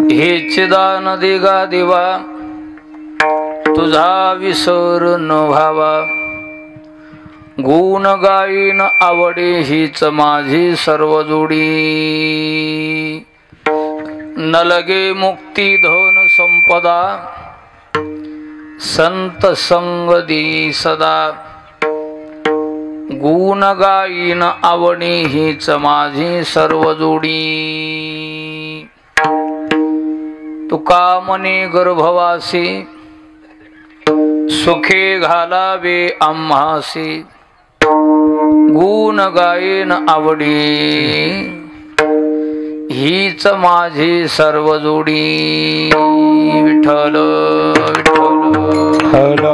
हे चिदान दिगा दिवा तुझा विसर न व्हावा, गुण गाईन आवडे हीच माझी सर्व जोडी, न लगे मुक्ती धन संपदा, संत संग दी सदा, गुण गाईन आवडे हीच माझी सर्व जोडी, तुका मने गर्भवासी, सुखे घालावे आम्हासी, गुण गायन आवडी हीच माझी सर्व जोडी, विठ्ठल विठ्ठल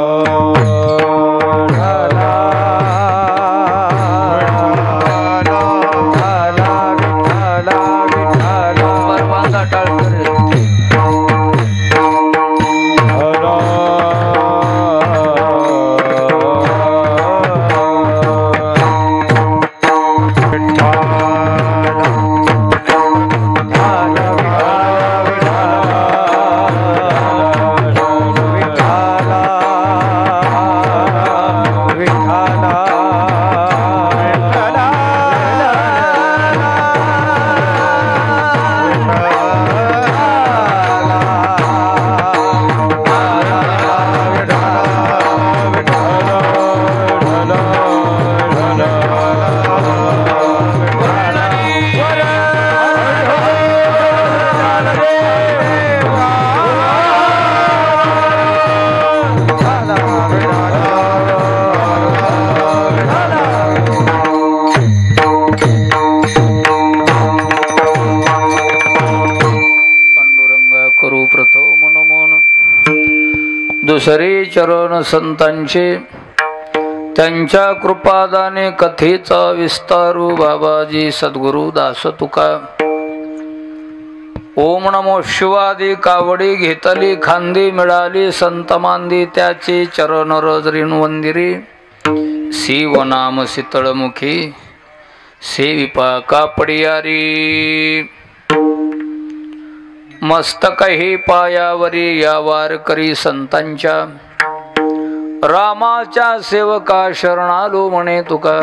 दुसरे चरण संतांचे त्यांच्या कृपादाने कथेचा विस्तारू बाबाजी सद्गुरु दास तुका, ओम नमो शिवादी कावडी घेतली खांदी, मिळाली संत मांदी त्याचे चरण रजरीन वंदिरी, शिवनाम शीतळमुखी सेविपा कापडियारी, मस्तक हे पायावरी या वारकरी संतांच्या, रामाच्या सेवका शरणालो म्हणे तुका,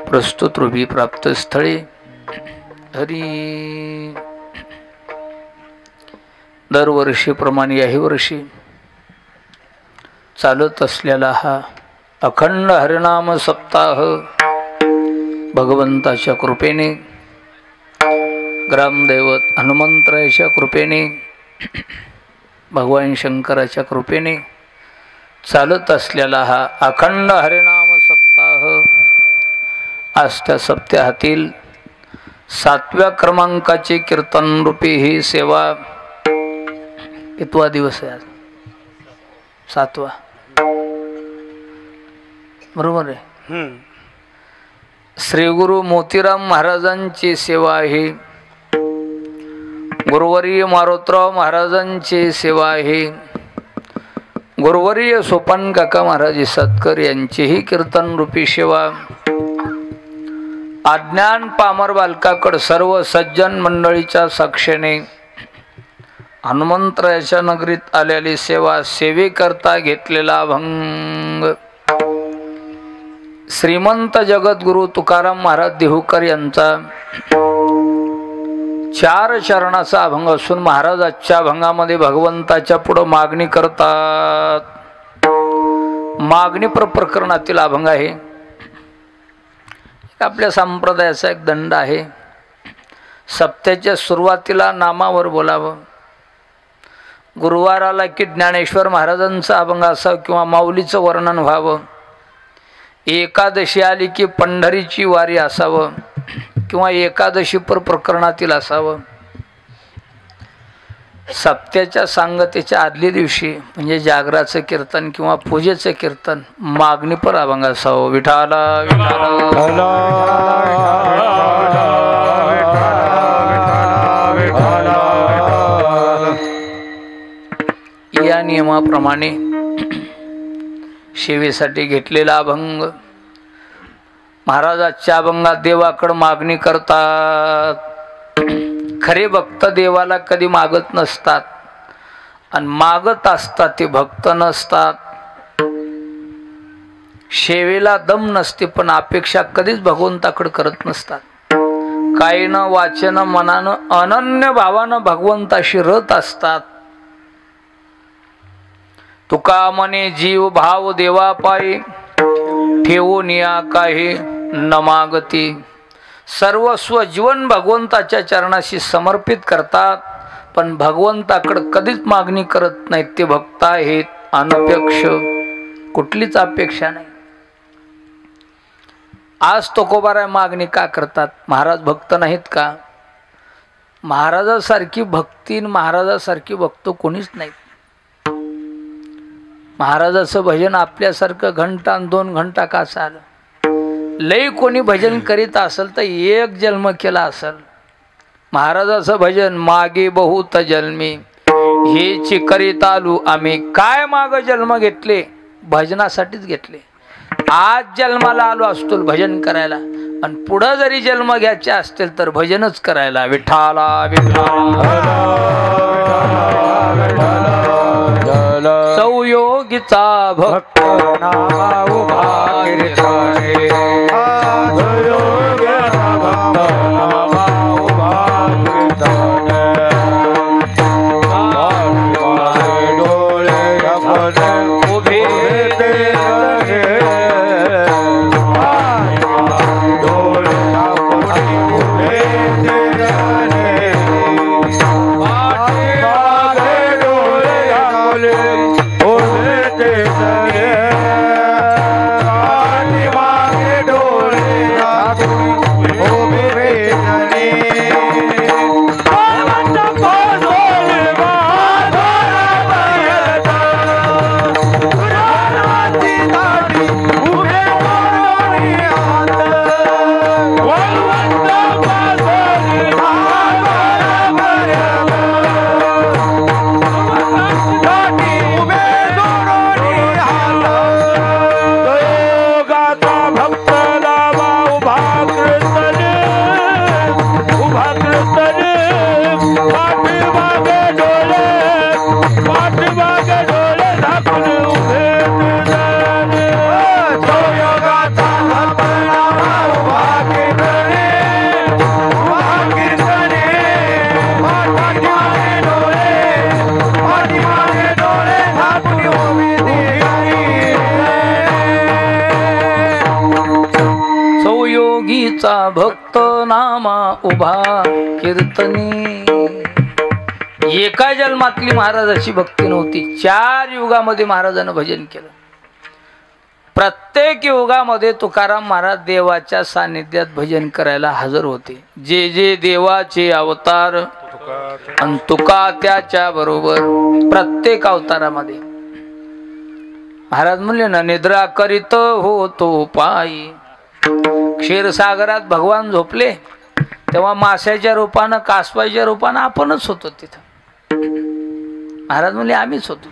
प्रस्तुत रूपी प्राप्त स्थळे हरी. दरवर्षीप्रमाणे याही वर्षी चालत असलेला हा अखंड हरिनाम सप्ताह भगवंताच्या कृपेने, ग्रामदैवत हनुमंतरायाच्या कृपेने, भगवान शंकराच्या कृपेने चालत असलेला हा अखंड हरिनाम सप्ताह आज त्या सप्ताहातील 7व्या क्रमांकाची कीर्तन रूपी ही सेवा. कितवा दिवस आहे आज? 7वा, बरोबर आहे. श्री गुरु मोतीराम महाराजांची सेवा आहे, गुरुवर्य मारोतराव महाराजांची सेवा आहे, गुरुवर्य सोपान काका महाराज सतकर यांचीही कीर्तन रूपी सेवा. अज्ञान पामर बालकाकड सर्व सज्जन मंडळीच्या साक्षीने हनुमंतरायाच्या नगरीत आलेली सेवा, सेवेकरता घेतलेला भंग श्रीमंत जगद्गुरु तुकाराम महाराज देहूकर यांचा 4 चरणाचा अभंग असून महाराज आजच्या अभंगामध्ये भगवंताच्या पुढे मागणी करतात. मागणी प्रकरणातील अभंग आहे. आपल्या संप्रदायाचा एक दंड आहे, सप्त्याच्या सुरुवातीला नामावर बोलावं. गुरुवार आला की ज्ञानेश्वर महाराजांचा अभंग असावं किंवा माऊलीचं वर्णन व्हावं. एकादशी आली की पंढरीची वारी असावं किंवा एकादशी प्रकरणातील असावं. सप्त्याच्या सांगतेच्या आदल्या दिवशी म्हणजे जागराचं कीर्तन किंवा पूजेचं कीर्तन मागणीपर अभंग असावं. विठाला विठाला या नियमाप्रमाणे सेवेसाठी घेतलेला अभंग महाराजाच्या अभंगात देवाकडे मागणी करतात. खरे भक्त देवाला कधी मागत नसतात आणि मागत असतात ते भक्त नसतात. सेवेला दम नसते पण अपेक्षा कधीच भगवंताकडे करत नसतात. कायनं वाचन मनानं अनन्य भावानं भगवंताशी रत असतात. तुका मने जीव भाव देवा पायी ठेवून या काही न मागती. सर्वस्व जीवन भगवंताच्या चरणाशी समर्पित करतात पण भगवंताकडे कधीच मागणी करत नाहीत. ते भक्त आहेत अनपेक्ष, कुठलीच अपेक्षा नाही. आज तुकोबाराय मागणी का करतात? महाराज भक्त नाहीत का? महाराजासारखी भक्ती महाराजासारखी भक्त कोणीच नाहीत. महाराजाचं भजन आपल्यासारखं घंटा 2 घंटा का चालं? लई कोणी भजन करीत असेल तर 1 जन्म केला असेल. महाराजाचं भजन मागे बहुत जन्मी हेची करीत आलू आम्ही. काय माग जन्म घेतले? भजनासाठीच घेतले. आज जन्माला आलो असतो भजन करायला आणि पुढे जरी जन्म घ्यायचे असतील तर भजनच करायला. विठ्ठला सौयोगीचा भक्त नामा उभा कीर्तने. भक्त नामा उभा कीर्तनी. एका जन्मातली महाराजाची भक्ती नव्हती. 4 युगामध्ये महाराजानं भजन केलं. प्रत्येक युगामध्ये तुकाराम महाराज देवाच्या सानिध्यात भजन करायला हजर होते. जे जे देवाचे अवतार आणि तुका त्याच्या बरोबर. प्रत्येक अवतारामध्ये महाराज म्हणले ना, निद्रा करीत होतो पायी. क्षीरसागरात भगवान झोपले तेव्हा माशाच्या रूपानं कासवाच्या रूपानं आपणच होतो तिथं. महाराज म्हणले आम्हीच होतो.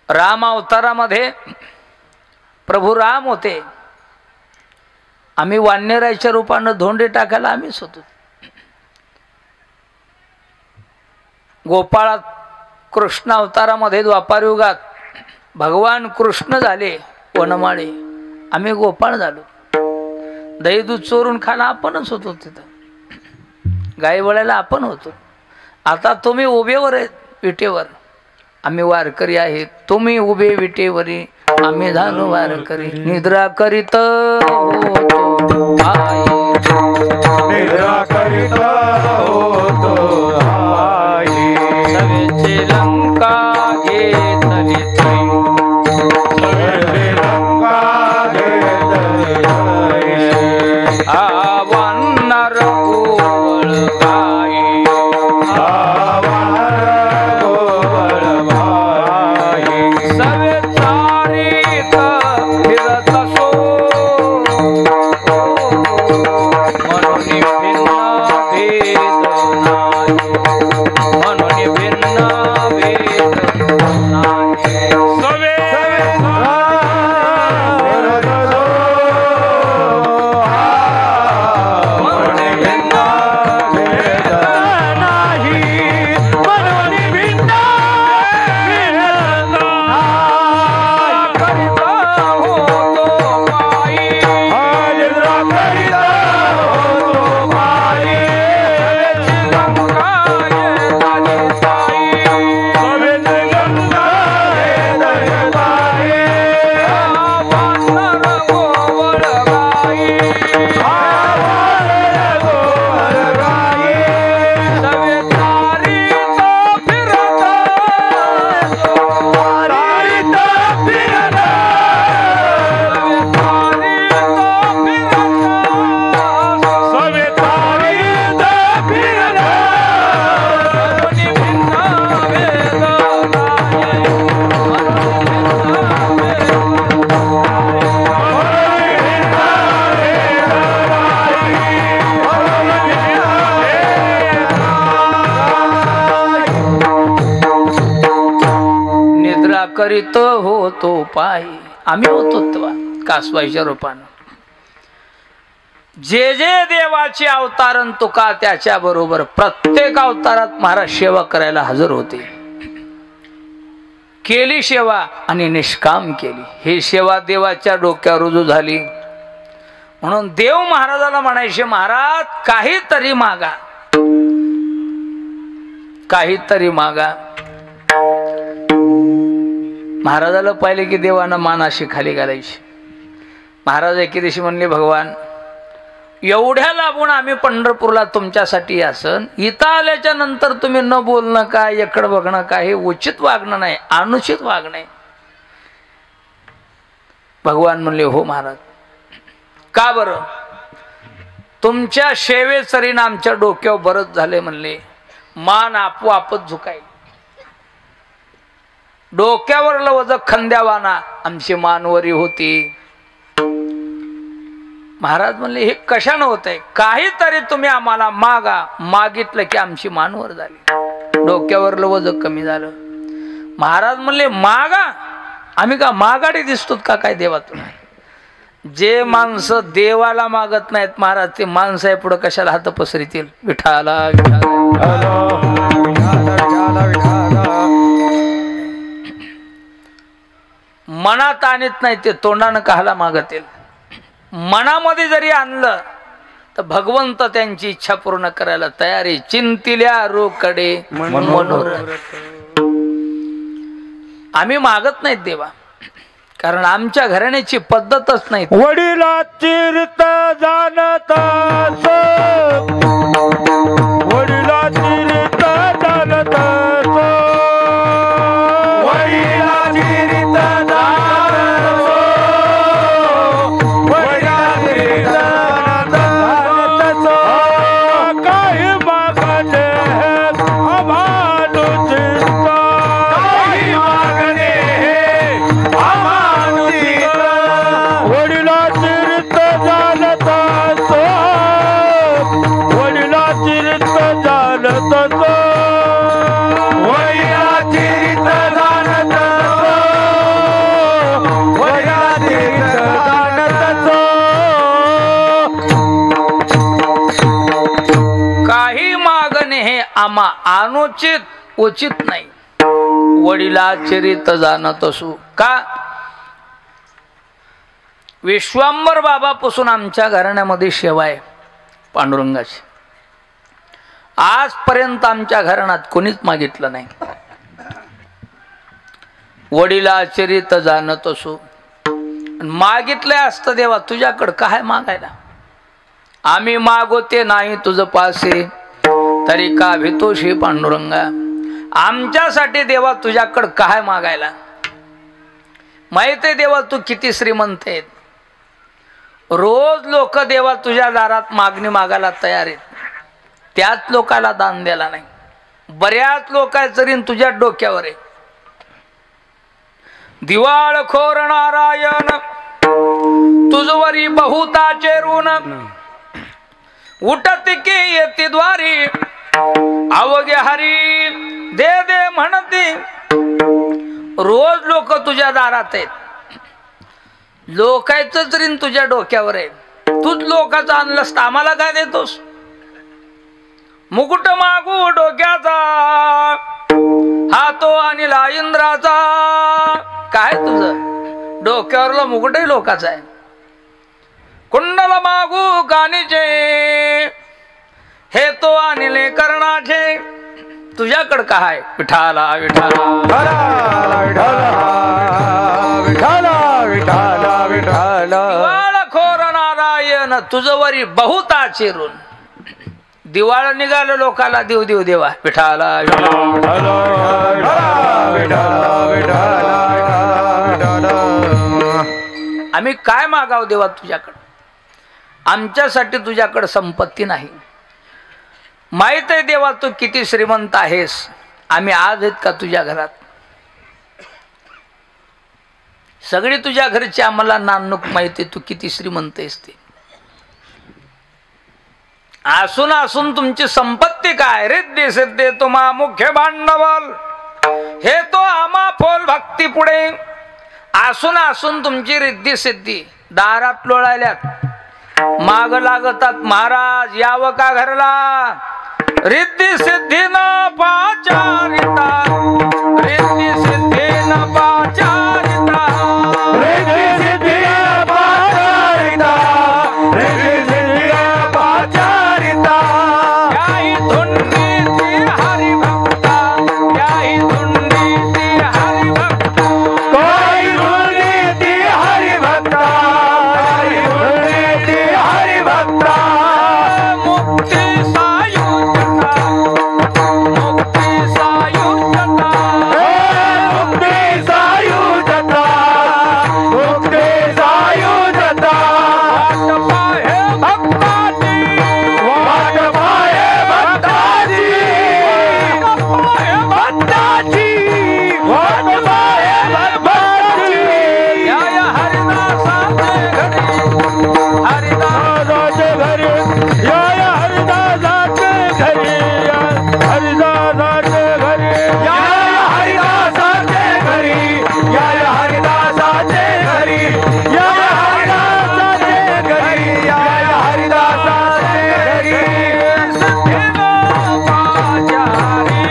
राम अवतारामध्ये प्रभू राम होते. आम्ही वानराच्या रूपानं धोंडे टाकायला आम्हीच होतो. गोपाळात कृष्ण अवतारामध्ये द्वापार युगात भगवान कृष्ण झाले वनमाळे. आम्ही गोपाळ झालो. दही दूध चोरून खाणं आपणच होतो तिथं. गाई वळायला आपण होतो. आता तुम्ही उभेवर आहेत विटेवर, आम्ही वारकरी आहेत. तुम्ही उभे विटेवरी, आम्ही झालो वारकरी. निद्रा करीत होतो आई, निद्रा करीत होतो आई. सवेचे लंका घेतली करीत होतो पायी. आम्ही होतो तेव्हा कासवाच्या रूपानं. जे जे देवाचे अवतारण तुका त्याच्या बरोबर प्रत्येक अवतारात महाराज सेवा करायला हजर होते. केली सेवा आणि निष्काम केली. ही सेवा देवाच्या डोक्यावर रुजू झाली. म्हणून देव महाराजाला म्हणायचे, महाराज काहीतरी मागा, काहीतरी मागा. महाराजाला पाहिले की देवानं मान अशी खाली घालायची. महाराज एके दिवशी म्हणले, भगवान एवढ्या लांबून आम्ही पंढरपूरला तुमच्यासाठी असन, इथं आल्याच्या नंतर तुम्ही न बोलणं काय, इकडं बघणं काय, हे उचित वागणं नाही, अनुचित वागणं. भगवान म्हणले, हो महाराज. का बरं? तुमच्या सेवेचरीनं आमच्या डोक्यावर बरंच झाले म्हणले. मान आपोआपच झुकाय. डोक्यावरलं वज खंद्यावाना आमची मानवरी होती. महाराज म्हणले, हे कशानं होत आहे? काहीतरी तुम्ही आम्हाला मागा. मागितलं की आमची मानवर झाली, डोक्यावरलं वज कमी झालं. महाराज म्हणले, मागा. आम्ही का मागाडी दिसतो का काय देवातून? जे माणसं देवाला मागत नाहीत महाराज, ते माणसं पुढे कशाला हात पसरतील? विठाला मनात आणत नाही ते तोंडानं काहाला मागतील. मनामध्ये जरी आणलं तर भगवंत त्यांची इच्छा पूर्ण करायला तयारी. चिंतिल्या रोकडे मनोरथ. आम्ही मागत नाहीत देवा, कारण आमच्या घराण्याची पद्धतच नाही. वडिलाची रीत जाणत वडिलाची रीत जाणत वडिलाची रीत काही मागणे अनुचित उचित नाही. वडिलाचे रीत जाणत असू. का? विश्वांबर बाबापासून आमच्या घराण्यामध्ये सेवा आहे पांडुरंगाची. आजपर्यंत आमच्या घराण्यात कोणीच मागितलं नाही. वडिलाचे रीत जाणत असू. मागितले असतं देवा तुझ्याकडं काय मागायला? आम्ही मागोते नाही तुझं पासे, तरी का भीतोशी पांडुरंगा. आमच्यासाठी देवा तुझ्याकडं काय मागायला? माहित आहे देवा तू किती श्रीमंत आहेत. रोज लोक देवा तुझ्या दारात मागणी मागायला तयार आहेत. त्याच लोकाला दान द्यायला नाही. बऱ्याच लोकांचं ऋण तुझ्या डोक्यावर आहे. दिवाळखोर नारायण तुझवरी बहुताचे ऋण, उठत की येती द्वारी अवघे हरी दे दे म्हणती. रोज लोक तुझ्या दारात आहेत. लोकांचंच ऋण तुझ्या डोक्यावर आहे. तूच लोकांचं आणलंस तर आम्हाला काय देतोस? मुकुट मागू डोक्याचा, हातो आणि इंद्राचा. काय तुझं डोक्यावरला मुकुटही लोकाचा आहे. कुंडल मागू कानीचे, हे तो अनिले कर्णाचे. तुझ्याकडं काय? विठाला विठाला विठाला विठाला दिवाळखोर नारायण तुझवरी बहुताचे ऋण. दिवाळ निघालं लोकाला देव देव देवा. विठाला आम्ही काय मागाव देवा तुझ्याकडं? आमच्यासाठी तुझ्याकडं संपत्ती नाही. माहित आहे देवा तू किती श्रीमंत आहेस. आम्ही आज आहेत का तुझ्या घरात? सगळी तुझ्या घरची आम्हाला नानूक माहिती तू किती श्रीमंत आहेस ते. असून असून तुमची संपत्ती काय? रिद्धी सिद्धी तुम्हा मुख्य भांडवल, हे तो आमा फोल भक्ती पुढे असून असून तुमची रिद्धी सिद्धी दारात लोळायल्यात माग लागतात महाराज यावं का घरला रिद्धी सिद्धी न पाचारिता रिद्धी सिद्धी न पाचारिता रिद्धी सिद्धी पाचारिता रिद्धी सिद्धी पाचारिता याही धुंडी ती हरिभक्ता याही धुंडी ती हरिभक्ता कोई धुंडी ती हरिभक्ता कोई धुंडी ती हरिभक्ता मुक्ती सायुज्यता मुक्ती सायुज्यता मुक्ती सायुज्यता मुक्ती सायुज्यता वाट पाहे भक्ताची वाट पाहे भक्ताची वाट पाहे भक्ताची या या हरिदासाचे घरी हरिदासाचे घरी या या हरिदासाचे घरी या हरिदासाचे घरी या या हरिदासाचे घरी या या हरिदासाचे घरी या या हरिदासाचे घरी या या हरिदासाचे घरी सिद्धीनो पाचारिता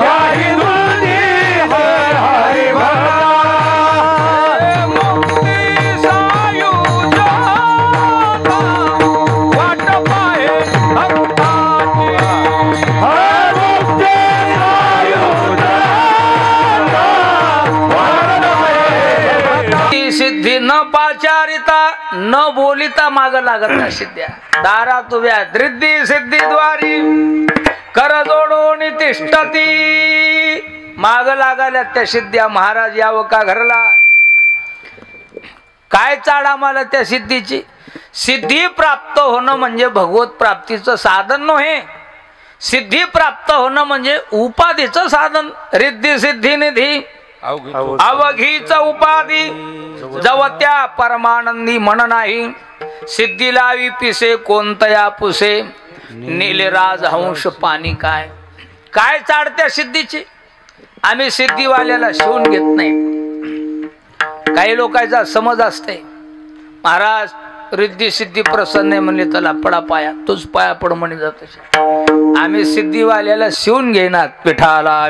याही धुंडी ती हरिभक्ता मुक्ती सायुज्यता वाट पाहे भक्ताची सिद्धी न पाचारिता न बोलिता माग लागत सिद्ध्या दारात उभ्या रिद्धी सिद्धी द्वारी कर जोडून तिष्ठती माग लागाल्या त्या सिद्ध्या महाराज यावं का घरला काय चाड आम्हाला त्या सिद्धीची सिद्धी प्राप्त होणं म्हणजे भगवत प्राप्तीचं साधन नव्हे सिद्धी प्राप्त होणं म्हणजे उपाधीचं साधन रिद्धी सिद्धी निधी अवघीच उपाधी जव त्या परमानंदी म्हण नाही सिद्धी लावी पिसे कोणतया पुसे नीलराज हंश पाणी काय काय चाडत्या सिद्धीची आम्ही सिद्धीवाल्याला शिवून घेत नाही काही लोकांचा समज असते महाराज रिद्धी सिद्धी प्रसन्न म्हणले त्याला पडा पाया तूच पाया पड म्हणे जात आम्ही सिद्धीवाल्याला शिवून घेणार विठाला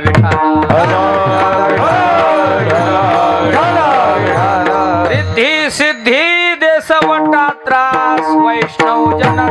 रिद्धी सिद्धी देशवटा त्रास वैष्णव जन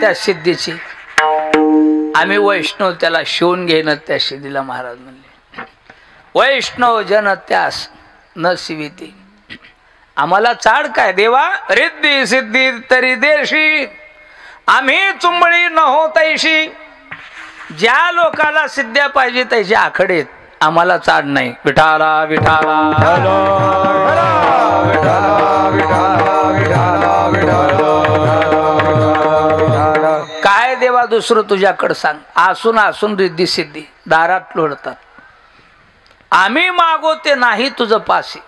त्या सिद्धीची आम्ही वैष्णव त्याला शिवून घेणं त्या सिद्धीला महाराज म्हणले वैष्णव जन त्यास न शिविती आम्हाला चाड काय देवा रिद्धी सिद्धी तरी देशी आम्ही चुंबळी न हो तैशी ज्या लोकाला सिद्ध्या पाहिजे त्याचे आखडेत आम्हाला चाड नाही विठाला विठाला काय देवा दुसरं तुझ्याकडे सांग असून असून रिद्धी सिद्धी दारात लोळतात आम्ही मागो ते नाही तुझं पासी,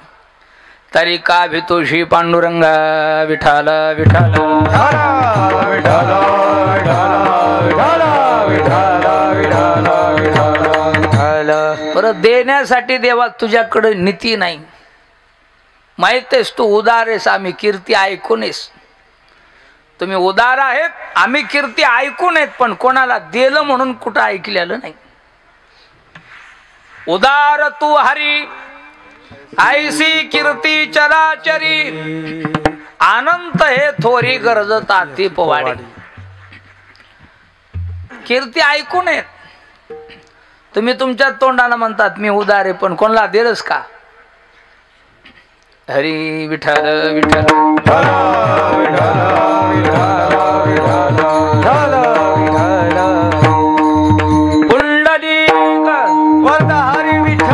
तरी का भितोशी पांडुरंगा विठाल विठाल परत देण्यासाठी देवा तुझ्याकडे नीती नाही. माहित आहेस तू उदार आहेस, आम्ही कीर्ती ऐकूनच. तुम्ही उदार आहेत, आम्ही कीर्ती ऐकून आहेत, पण कोणाला दिलं म्हणून कुठं ऐकलेलं नाही. उदार तू हरी ऐसी कीर्ती चराचरी, अनंत हे थोरी गरज ताती पवाडी. कीर्ती ऐकून आहेत. तुम्ही तुमच्या तोंडाला म्हणतात मी उदार आहे, पण कोणाला दिलंस का? हरी विठ्ठल विठ्ठल पुंडलिक वरदा हरी विठ्ठल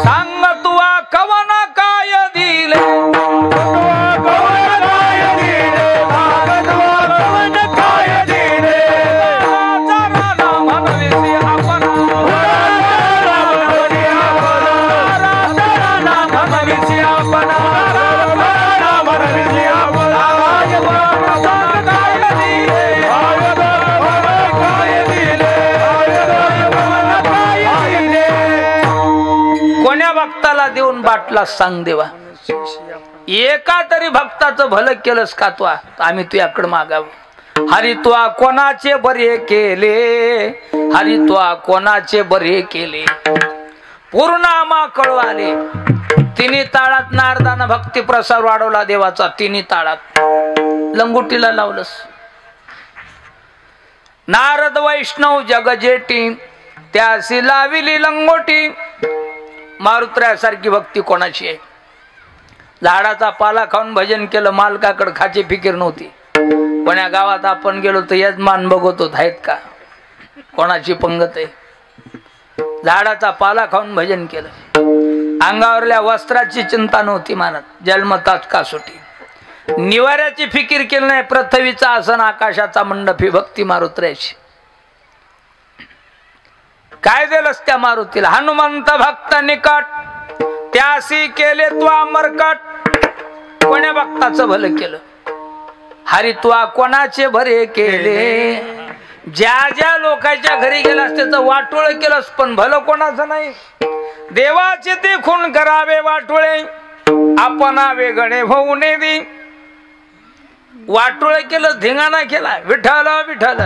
सांग तुआ कवन काय दिले, भक्ताला देऊन बाटला सांग देवा. एका तरी भक्ताचं भलं केलंस का तू? आम्ही तुझ्याकडे मागावं. हरी तुआ कोणाचे बरे केले, हरी तुआ कोणाचे बरे केले, पूर्णामा कळवाले. तिन्ही ताळात नारदानं भक्ती प्रसार वाढवला देवाचा. तिन्ही ताळात लंगोटीला लावलंस. नारद वैष्णव जगजेटी, त्यासी लाविली लंगोटी. मारुत्र्यासारखी भक्ती कोणाची आहे? झाडाचा पाला खाऊन भजन केलं, मालकाकडे खाची फिकीर नव्हती. कोण्या गावात आपण गेलो तर यजमान बघतो आहेत का, कोणाची पंगत आहे? झाडाचा पाला खाऊन भजन केलं. अंगावरल्या वस्त्राची चिंता नव्हती मानत, जन्मताच कासोटी. निवाऱ्याची फिकीर केली नाही. पृथ्वीचा आसन, आकाशाचा मंडप ही भक्ती मारुत्र्याची. काय दिलंस त्या मारुतीला? हनुमंत भक्त निकट, त्यासी केले त्वा मरकट. कोण्या भक्ताचं भलं केलं? हरी त्वा कोणाचे भरे केले. ज्या ज्या लोकांच्या घरी गेलास त्याचं वाटोळ केलंस, पण भलं कोणाचं नाही. देवाचे ते खून करावे वाटोळे, आपणा वेगळे होऊ नये. वाटोळ केलं, धिंगाणा केला. विठ्ठल विठ्ठल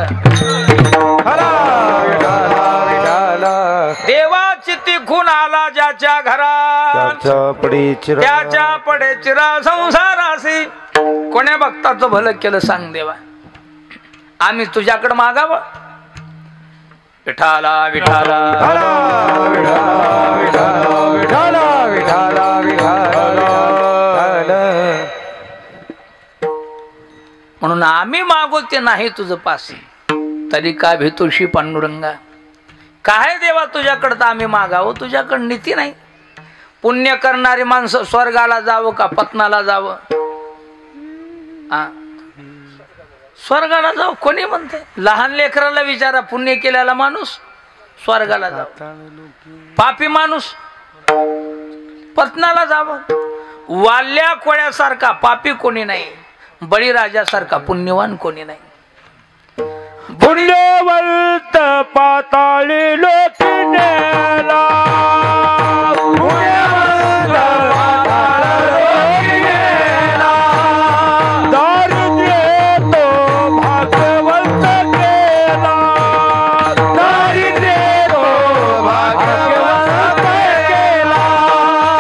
देवाची ती खून आला ज्याच्या घरात, त्याच्या पडे चिरा संसारासी. कोण्या भक्ताचं भलं केलं सांग देवा? आम्ही तुझ्याकडे मागावं. विठाला विठाला म्हणून आम्ही मागो ते नाही तुझं पासी, तरी का भितोशी पांडुरंगा. काय देवा तुझ्याकडं तर आम्ही मागावं, तुझ्याकडं नीती नाही. पुण्य करणारी माणसं स्वर्गाला जावं का पत्नाला जावं? स्वर्गाला जावं कोणी म्हणते? लहान लेकराला विचारा, पुण्य केलेला माणूस स्वर्गाला जावं, पापी माणूस पत्नाला जावं. वाल्या कोळ्यासारखा पापी कोणी नाही, बळीराजासारखा पुण्यवान कोणी नाही. पुण्यवंत पाताळी लोकिनेला, पुण्यवंत पाताळी लोकिनेला, दारिद्र्य तो भाग्यवंत केला, दारिद्र्य तो भाग्यवंत केला,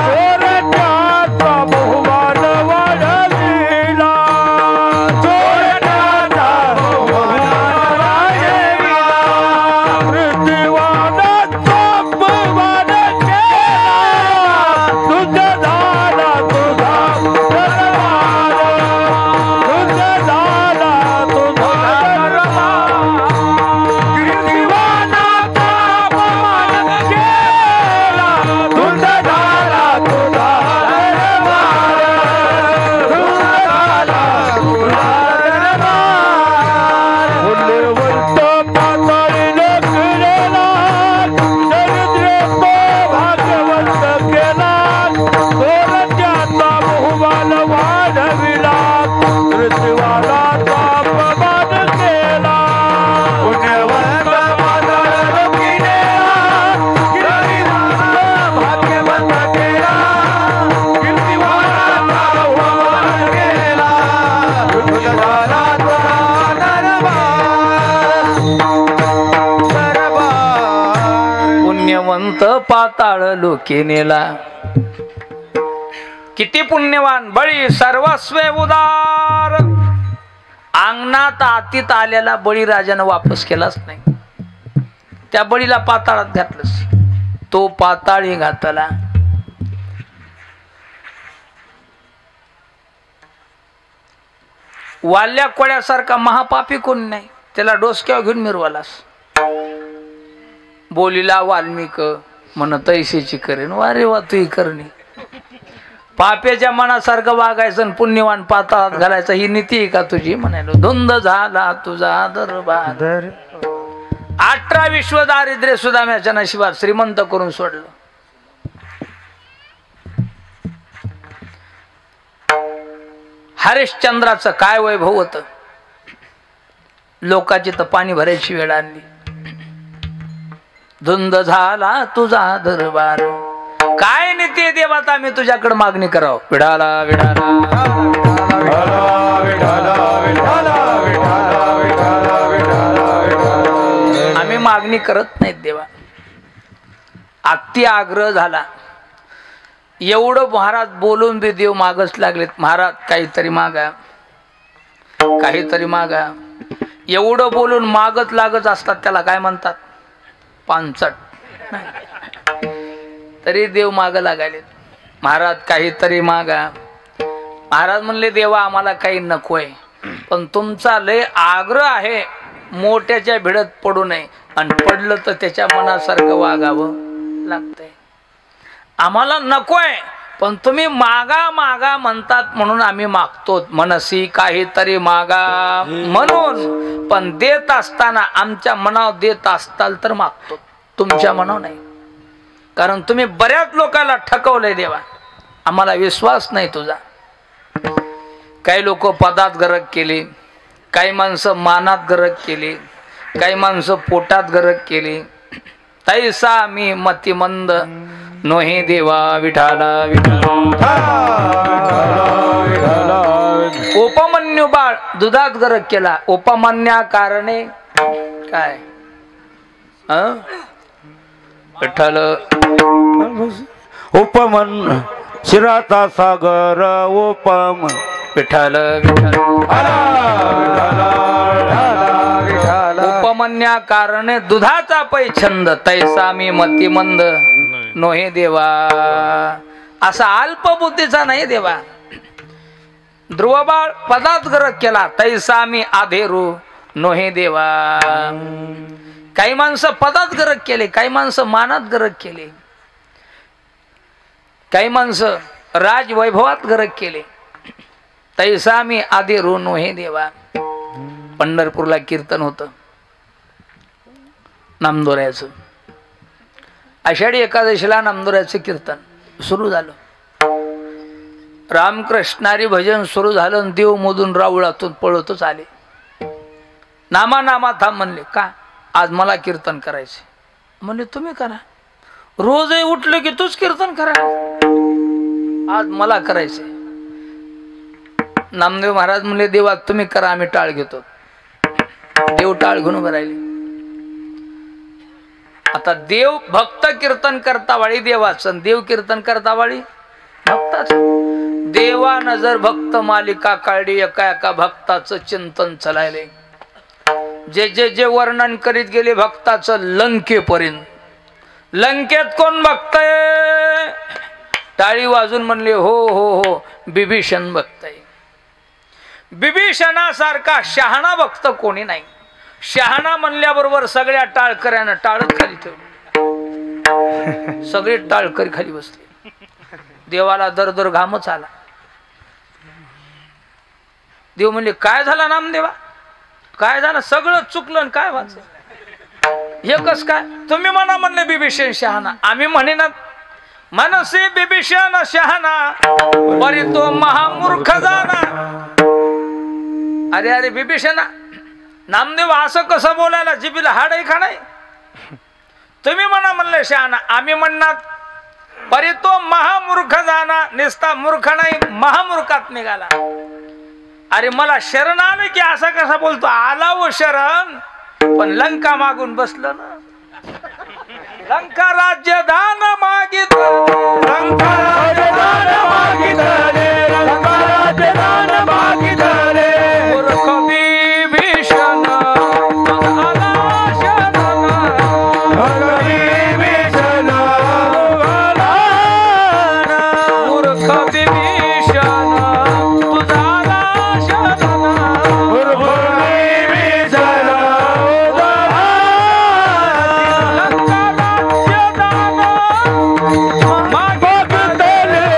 चोरट्याचा बहुमान वाढविला, चोरट्याचा बहुमान अनंत पाताळ लोके नेला. किती पुण्यवान बळी सर्वस्वे उदार. अंगणात आतीत आलेला बळीराजानं वापस केलाच नाही. त्या बळीला पाताळात घातलंस. तो पाताळी घातला. वाल्या कोळ्यासारखा महापापी कोण नाही. त्याला डोसक्यावर घेऊन मिरवालास. बोलीला वाल्मिक म्हण तैसेची करेन. वारे वा तू करणी. पाप्याच्या मनासारखं वागायचं आणि पुण्यवान पाताळात घालायचं ही नीती आहे का तुझी. म्हणालो धुंद झाला तुझा दरबार. 18 विश्व दारिद्र्य सुदाम्याच्या नशिबात श्रीमंत करून सोडलं. हरिश्चंद्राचं काय वैभव होत. लोकांची तर पाणी भरायची वेळ आणली. धुंद झाला तुझा दरबार. काय नीती देवात आम्ही तुझ्याकडे मागणी करावं. विडाला विडाला आम्ही मागणी करत नाहीत देवा. अति आग्रह झाला. एवढं महाराज बोलून बी देव मागच लागलेत. महाराज काहीतरी मागा, काहीतरी मागा. एवढं बोलून मागत लागत असतात. त्याला काय म्हणतात. पानचट. तरी देव माग लागायले. महाराज काहीतरी मागा. महाराज म्हणले देवा आम्हाला काही नकोय, पण तुमचा लय आग्रह आहे. मोठ्याच्या भिडत पडू नये. आणि पडलं तर त्याच्या मनासारखं वागावं लागतंय. आम्हाला नकोय, पण तुम्ही मागा मागा म्हणतात म्हणून आम्ही मागतो. मनसी काहीतरी मागा म्हणून. पण देत असताना आमच्या मनावर देत असताल तर मागतो. तुमच्या मनावर नाही. कारण तुम्ही बऱ्याच लोकांना ठकवलंय देवा. आम्हाला विश्वास नाही तुझा. काही लोक पदात गरज केली, काही माणसं मानात गरज केली, काही माणसं पोटात गरज केली. तैसा मी मतिमंद नोहे देवा विठाला विठाला. उपमन्यू बाळ दुधात गरज केला. उपमन्या कारणे काय विठ्ठल उपमन शिराता सागर उपम विठ्ठल उपमन्या कारणे दुधाचा पै छंद. तैसा मी मतिमंद नोहे देवा. असा अल्पबुद्धीचा नाही देवा. ध्रुवबाळ पदात गरज केला. तैसा मी आधेरू नोहे देवा. काही माणसं पदात गरज केले, काही माणसं मानात गरज केले, काही माणसं राजवैभवात गरज केले. तैसा मी आधेरू नोहे देवा. पंढरपूरला कीर्तन होतं नामदोऱ्याचं. आषाढी एकादशीला नामदोऱ्याचं कीर्तन सुरू झालं. रामकृष्णारी भजन सुरू झालं. देव मधून राऊळातून पळतच आले. नामा नामा थांब म्हणले. का आज मला कीर्तन करायचे. म्हणले तुम्ही करा. रोजही उठलं की तूच कीर्तन करा. आज मला करायचे. नामदेव महाराज म्हणले देवा तुम्ही करा, आम्ही टाळ घेतो. देव टाळ घेऊन उभं राहिले. आता देव भक्त कीर्तन करता वाळी देवाचं, देव कीर्तन करता वाळी भक्ताचं. देवा नजर भक्त मालिका काढली. एका एका भक्ताचं चिंतन चलायले. जे जे जे वर्णन करीत गेले भक्ताचं लंकेपर्यंत. लंकेत कोण बघतय. टाळी वाजून म्हणले हो हो हो बिभीषण बघताय. बिभीषणासारखा शहाणा भक्त कोणी नाही. शहाणा म्हणल्याबरोबर सगळ्या टाळकऱ्यानं टाळत खाली ठेवली. सगळे टाळकरी खाली बसले. देवाला दर घामच आला. देव म्हणले काय झाला नामदेवा, काय झालं. सगळं चुकलं. काय वाच हे कस काय. तुम्ही म्हणा म्हणले बिभीषण शहाणा. आम्ही म्हणेना मनसे बिभीषण शहाणा परी तो महामूर्ख जाना. अरे अरे बिभीषणा नामदेव असं कसं बोलायला. जिबीला हाड आहे का नाही. तुम्ही म्हणा म्हणले शहाणा. आम्ही म्हणणार परी तो महामूर्ख जाना. निस्ता मूर्ख नाही महामूर्खात निघाला. अरे मला शरण आलं की असं कसा बोलतो. आला वो शरण पण लंका मागून बसलं ना. लंका राज्य दान मागितले लंका राज्य दान मागितले लंका राज्य दान मागितले मूर्ख विभीषण आला शरण विभीषण मूर्ख विभीषण तुझा आला शरण विभीषण लंका राज्य दान मागितले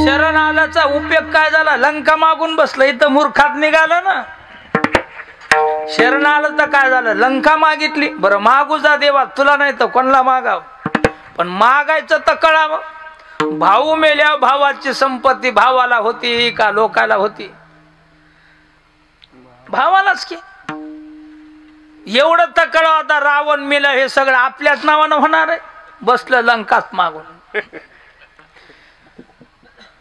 शरण आल्याचा उपयोग काय झाला? लंका मागून बसलं, इथं मूर्खात निघालं ना. शरण आलं तर काय झालं? लंका मागितली. बरं मागू जा देवा, तुला नाही तर कोणाला मागाव, पण मागायचं तर कळावं. भाऊ मेल्यावर भावाची संपत्ती भावाला होती का लोकाला होती? भावालाच की. एवढं तर कळावं. आता रावण मेलं हे सगळं आपल्याच नावानं होणार आहे. बसलं लंकात मागून.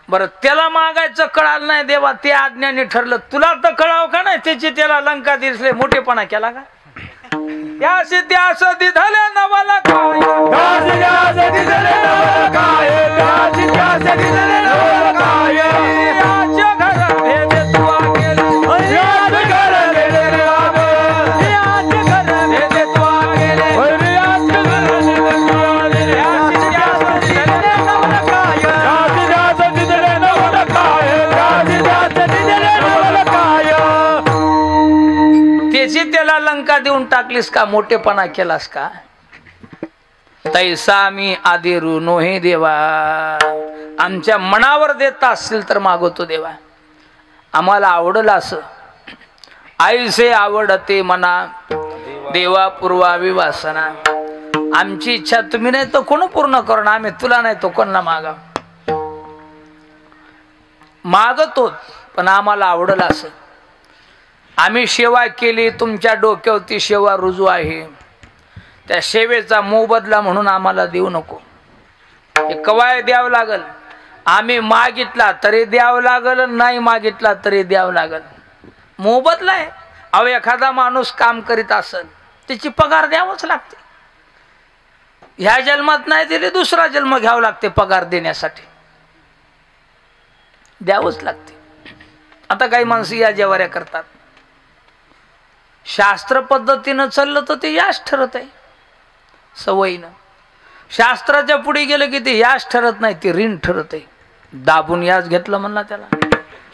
बरं त्याला मागायचं कळालं नाही देवा, ते आज्ञाने ठरलं. तुला तर कळावं का नाही? त्याची त्याला लंका दिसले, मोठेपणा केला का? त्याशी त्यास दिधले नवला काय याच्या घर भेदे तुआ गेले याच्या घर भेदे तुआ गेले त्याची त्याला लंका देऊन टाकलीस का? मोठेपणा केलास का? तैसा मी आधी ऋणो हे देवा. आमच्या मनावर देता असतील तर मागवतो देवा. आम्हाला आवडलं असं आईसे आवडते मना देवा पूर्वावी वासना. आमची इच्छा तुम्ही नाही तर कोण पूर्ण करणं? आम्ही तुला नाही तो कोणला मागा मागतो, पण आम्हाला आवडलं असं. आम्ही सेवा केली, तुमच्या डोक्यावरती सेवा रुजू आहे. त्या सेवेचा मोबदला म्हणून आम्हाला देऊ नको. हे कवाय द्यावं लागल. आम्ही मागितला तरी द्यावं लागल, नाही मागितला तरी द्यावं लागल. मोबदला आहे. अहो एखादा माणूस काम करीत असेल, त्याची पगार द्यावंच लागते. ह्या जन्मात नाही दिली, दुसरा जन्म घ्यावा लागते पगार देण्यासाठी. द्यावंच लागते. आता काही माणसं या जेवाऱ्या करतात. शास्त्र पद्धतीनं चाललं तर ते याच ठरत आहे. सवयीनं शास्त्राच्या पुढे गेलं की ते याच ठरत नाही, ते ऋण ठरत आहे. दाबून याच घेतलं म्हणला त्याला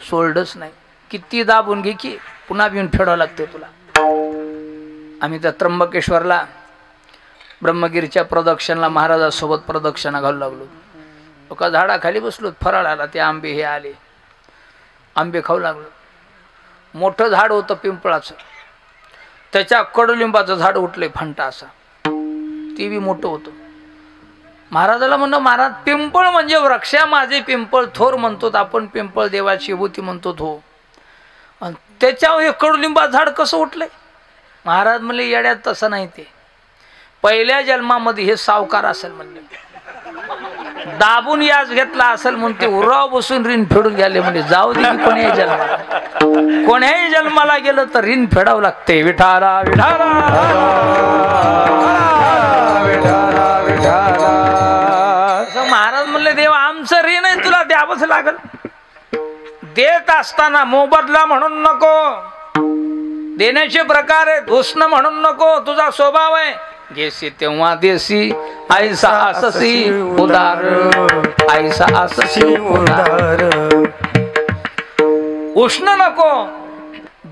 सोल्डच नाही. किती दाबून घे की पुन्हा बिन फेडावं लागते तुला. आम्ही त्या त्र्यंबकेश्वरला ब्रह्मगिरीच्या प्रदक्षिणला महाराजासोबत प्रदक्षिणा घालू लागलो. एका झाडाखाली बसलो, फराळ आला. ते आंबे हे आले, आंबे खाऊ लागलो. मोठं झाड होतं पिंपळाचं, त्याच्या कडुलिंबाचं झाड उठले फंटा असा, ते बी मोठं होतं. महाराजाला म्हणलं, महाराज पिंपळ म्हणजे वृक्षा माझे पिंपळ थोर म्हणतो आपण. पिंपळ देवाची विभूती म्हणतो हो. आणि त्याच्यावर हे कडुलिंबा झाड कसं उठलंय? महाराज म्हणले, येड्यात तसं नाही, ते पहिल्या जन्मामध्ये हे सावकार असेल म्हणले, दाबून याच घेतला असेल म्हणून ते उराव बसून ऋण फेडून गेले. म्हणजे जाऊ दे की कोण्याही जन्माला गेलं तर ऋण फेडावं लागते. विठाला विठाला असं महाराज म्हणले, देवा आमचं ऋण आहे, तुला द्यावंच लागल. देत असताना मोबदला म्हणून नको. देण्याचे प्रकार आहेत, उसनं म्हणून नको. तुझा स्वभाव आहे घेसी तेव्हा देसी, ऐसा अससी उदार, ऐसा अससी उदार. उष्ण नको.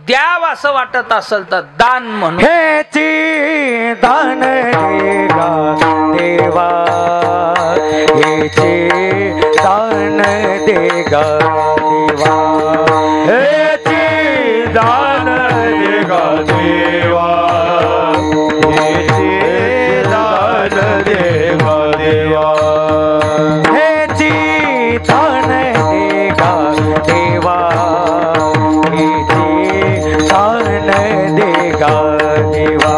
द्याव असं वाटत असेल तर दान म्हणून हेची दान देगा देवा, हेची दान देगा देवा, हेची दान देगा देवा, हेची दान देगा देवा, हेची दान देगा देवा, हेची दान देगा देवा,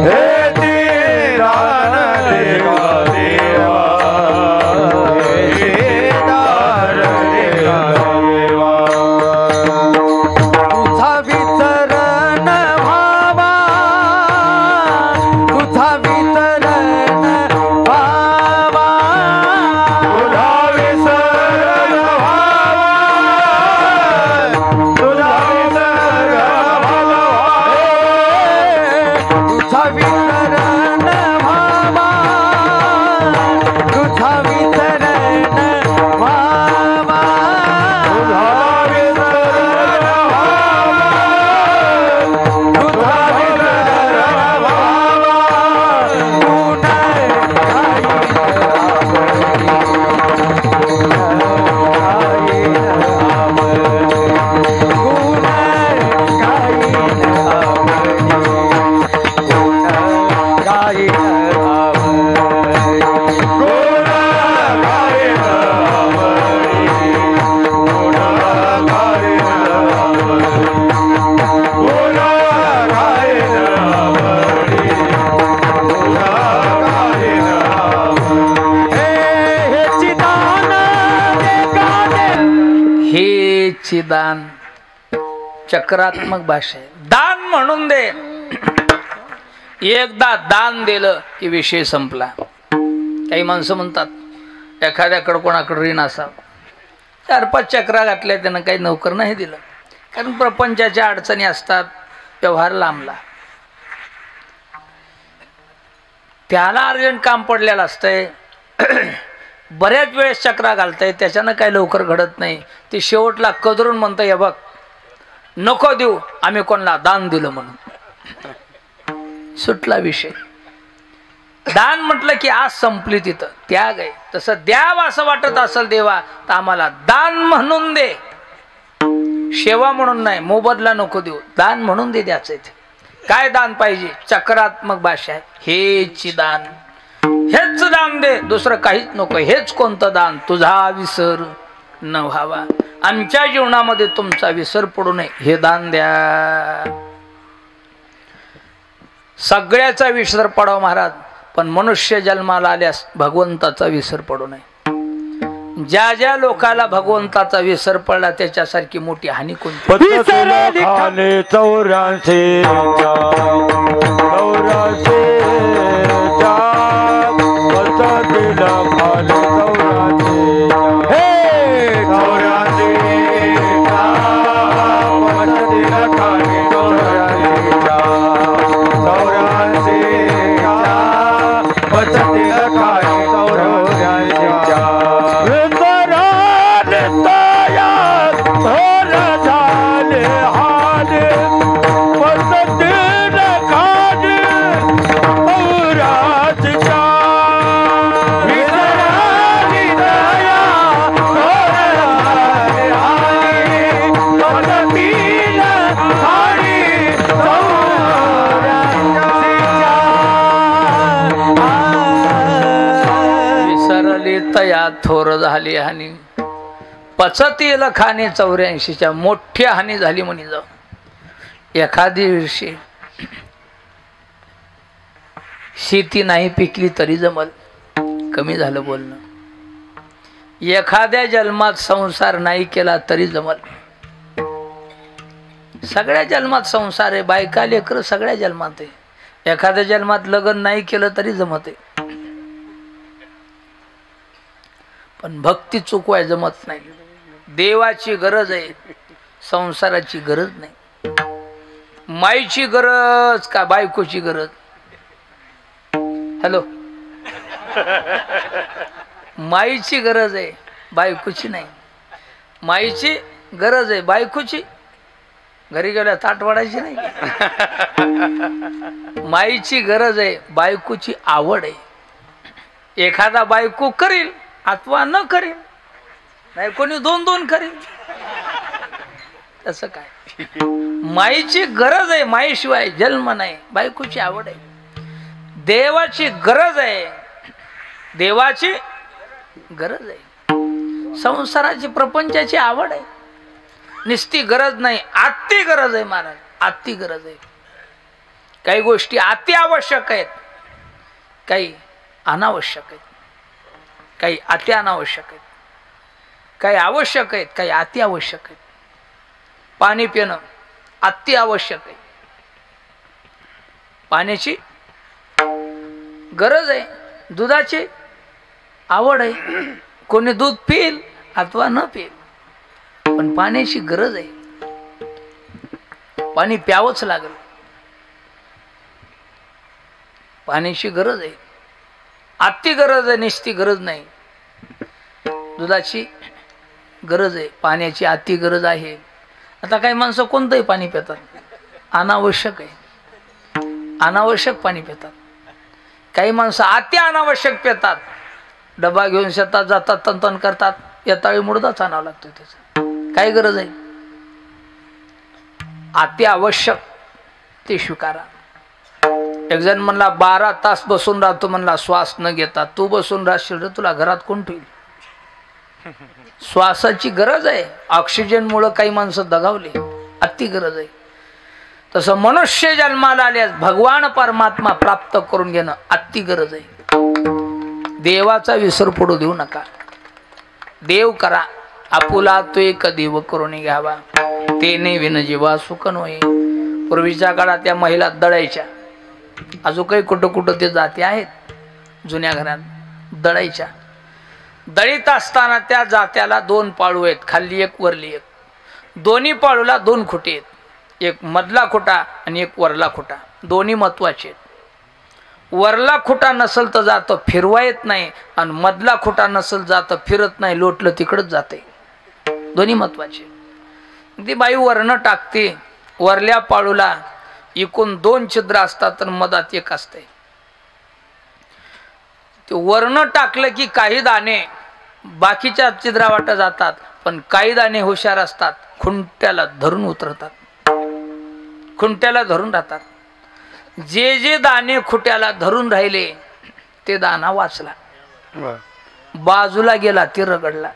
हेची हेची दान. चक्रात्मक भाषा आहे. दान म्हणून दे. एकदा दान दिलं की विषय संपला. काही माणसं म्हणतात एखाद्याकडे कोणाकडे ऋण असावं, 4-5 चक्रा घातल्या त्यानं काही नोकर नाही दिलं, कारण प्रपंचाच्या अडचणी असतात, व्यवहार लांबला. त्याला अर्जंट काम पडलेलं असतंय, बऱ्याच वेळेस चक्रा घालताय, त्याच्यानं काही लवकर घडत नाही. ते शेवटला कदरून म्हणतं हे बघ नको देऊ, आम्ही कोणाला दान दिलं म्हणून. सुटला विषय. दान म्हटलं की आज संपली, तिथं त्याग आहे. तसं द्यावं असं वाटत असेल देवा तर आम्हाला दान म्हणून दे, सेवा म्हणून नाही, मोबदला नको देऊ, दान म्हणून दे द्यायचं. काय दान पाहिजे? चक्रात्मक भाषा आहे. हेची दान, हेच दान दे, दुसरं काहीच नको. हेच कोणतं दान? तुझा विसर न व्हावा, आमच्या जीवनामध्ये तुमचा विसर पडू नये, हे दान द्या. सगळ्याचा विसर पडावा महाराज, पण मनुष्य जन्माला आल्यास भगवंताचा विसर पडू नये. ज्या ज्या लोकाला भगवंताचा विसर पडला त्याच्यासारखी मोठी हानी कोणती? थोर झाली हानी, पचतील खाणे 84च्या मोठी हानी झाली म्हणे. जाऊ एखादी वर्षी शेती नाही पिकली तरी जमल, कमी झालं बोलणं. एखाद्या जन्मात संसार नाही केला तरी जमल. सगळ्या जन्मात संसार आहे, बायका लेकर सगळ्या जन्मात आहे. एखाद्या जन्मात लग्न नाही केलं तरी जमत आहे, पण भक्ती चुकवाय जमत नाही. देवाची गरज आहे, संसाराची गरज नाही. माईची गरज का बायकोची गरज? हॅलो, माईची गरज आहे, बायकोची नाही. माईची गरज आहे, बायकोची घरी गेल्या ताट वाढायची नाही. माईची गरज आहे, बायकोची आवड आहे. एखादा बायको करील अथवा न करेल, नाही कोणी 2-2 करेल, तसं काय? माईची गरज आहे, माईशिवाय जन्म नाही. बायकोची आवड आहे. देवाची गरज आहे, देवाची गरज आहे. संसाराची प्रपंचाची आवड आहे. निस्ती गरज नाही, अति गरज आहे महाराज, अति गरज आहे. काही गोष्टी अति आवश्यक आहेत, काही अनावश्यक आहेत, काही अति अनावश्यक आहेत, काही आवश्यक आहेत, काही अति आवश्यक आहेत. पाणी पिणं अति आवश्यक आहे, पाण्याची गरज आहे. दुधाची आवड आहे, कोणी दूध पिईल अथवा न पिईल, पण पाण्याची गरज आहे. पाणी प्यावंच लागेल, पाण्याची गरज आहे. अति गरज आहे, निस्ती गरज नाही. दुधाची गरज आहे, पाण्याची अति गरज आहे. आता काही माणसं कोणतंही पाणी पितात, अनावश्यक आहे, अनावश्यक पाणी पितात. काही माणसं अति अनावश्यक पितात. डबा घेऊन शेतात जातात, तनतन करतात, येताळी मुडदाच आणावं लागतो. त्याचं काय गरज आहे? अति आवश्यक ते स्वीकारा. एक जण म्हणला 12 तास बसून राहतो, म्हणला श्वास न घेता. तू बसून राहशील, तुला घरात कोण ठेवील? श्वासाची गरज आहे. ऑक्सिजनमुळे काही माणसं दगावली, अति गरज आहे. तसं मनुष्य जन्माला आल्यास भगवान परमात्मा प्राप्त करून घेणं अति गरज आहे. देवाचा विसर पडू देऊ नका. देव करा, आपुला तो एक देव करून घ्यावा, तेने विन जीवा सुख नोये. पूर्वीच्या काळात त्या महिला दळायच्या, अजून काही कुठं कुठं ते जाती आहेत जुन्या घरात दळायच्या. दळीत असताना त्या जात्याला 2 पाळू आहेत, खाली एक वरली एक. दोन्ही पाळूला 2 खुटे आहेत, एक मधला खुटा आणि एक वरला खुटा. दोन्ही महत्वाचे आहेत. वरला खुटा नसल तर जातं फिरवा येत नाही, आणि मधला खुटा नसल जातं फिरत नाही, लोटलं तिकडच जाते. दोन्ही महत्वाचे. ती बाई वरण टाकते. वरल्या पाळूला एकूण 2 छिद्र असतात तर मधात एक असते. ते वर्ण टाकलं की काही दाणे बाकीच्या छिद्रावाट जातात, पण काही दाणे हुशार असतात, खुंट्याला धरून उतरतात, खुंट्याला धरून राहतात. जे जे दाणे खुट्याला धरून राहिले ते दाना वाचला, बाजूला गेला ती रगडला.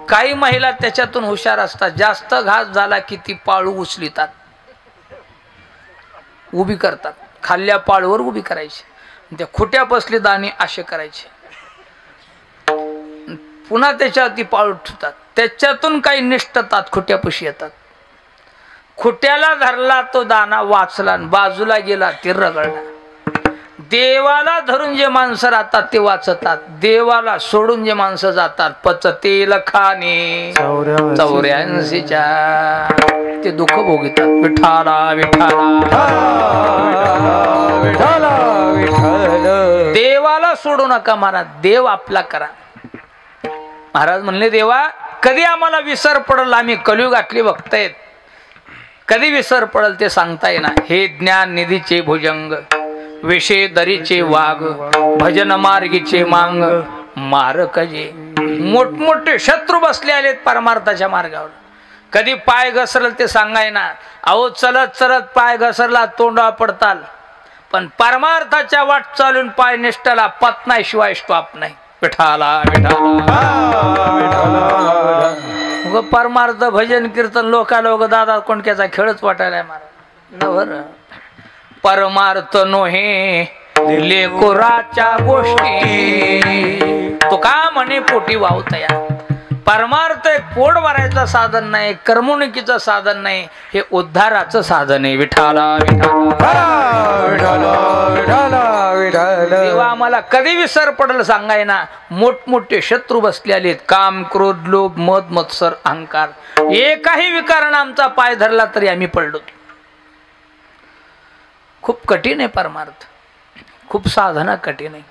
काही महिला त्याच्यातून हुशार असतात, जास्त घास झाला की ती पाळू उचलितात, उभी करतात, खाल्ल्या पाळूवर उभी करायची, त्या खुट्या बसले दाणे असे करायचे, पुन्हा त्याच्यावरती पाळू ठेवतात. त्याच्यातून काही निष्ठतात, खुट्यापाशी येतात. खुट्याला धरला तो दाना वाचला, बाजूला गेला ते रगडला. देवाला धरून जे माणसं राहतात ते वाचतात, देवाला सोडून जे माणसं जातात पचतेल खाणे 84च्या ते दुःख भोगतात. विठाला विठाला देवाला सोडू नका महाराज, देव आपला करा. महाराज म्हणले देवा कधी आम्हाला विसर पडल, आम्ही कलियुगातले भक्त आहेत, कधी विसर पडल ते सांगता येणार. हे ज्ञान निधीचे भुजंग, विषय दरीचे वाघ, भजन मार्गीचे मांग मारक जे. मोठमोठे शत्रू बसले आलेत परमार्थाच्या मार्गावर, कधी पाय घसरल ते सांगाय ना. अहो चलत चलत पाय घसरला तोंडा पडताल, पण परमार्थाच्या वाट चालून पाय निष्ठला पत्नाय शिवाय स्टॉप नाही. विठाला विठाला परमार्थ भजन कीर्तन लोक दादा कोणक्याचा खेळच वाटायला महाराज. परमार्थ नोहे लेकोराच्या गोष्टी, तो का म्हणे पोटी वावतया. परमार्थ एक पोट भरायचं साधन नाही, करमणुकीचं साधन नाही, हे उद्धाराचं साधन आहे. विठाला तेव्हा आम्हाला कधी विसर पडल सांगाय ना. मोठमोठे शत्रू बसले आलेत, काम क्रोध लोभ मद मत्सर अहंकार, एकाही विकारानं आमचा पाय धरला तरी आम्ही पडलो. खूप कठीण आहे परमार्थ, खूप साधना कठीण आहे.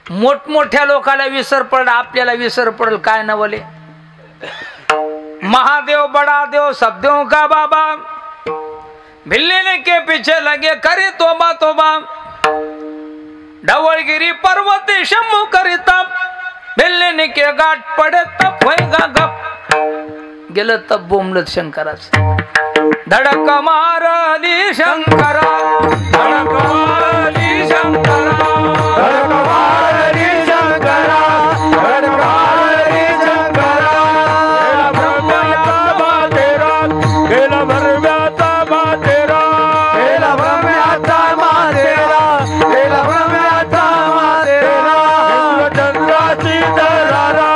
मोठमोठ्या लोकाला विसर पडला, आपल्याला विसर पडल काय नवले. महादेव बडा देव सब देव का बाबा, भिल्लेने के पीछे लगे करे तोबा तोबा. ढवळगिरी पर्वती शंभू करिता, भिल्लेने के गाठ पडे तप होईगा गप. गेलं तप बोंबलत शंकराचं. धडक मारली शंकरा, धडक मारली शंकरा, धडक मारली शंकरा, धडक मारली शंकरा. गेला भरव्याचा मातेरा, गेला भरव्याचा मातेरा, गेला भरव्याचा मातेरा. इंद्रचंद्राची दरारा,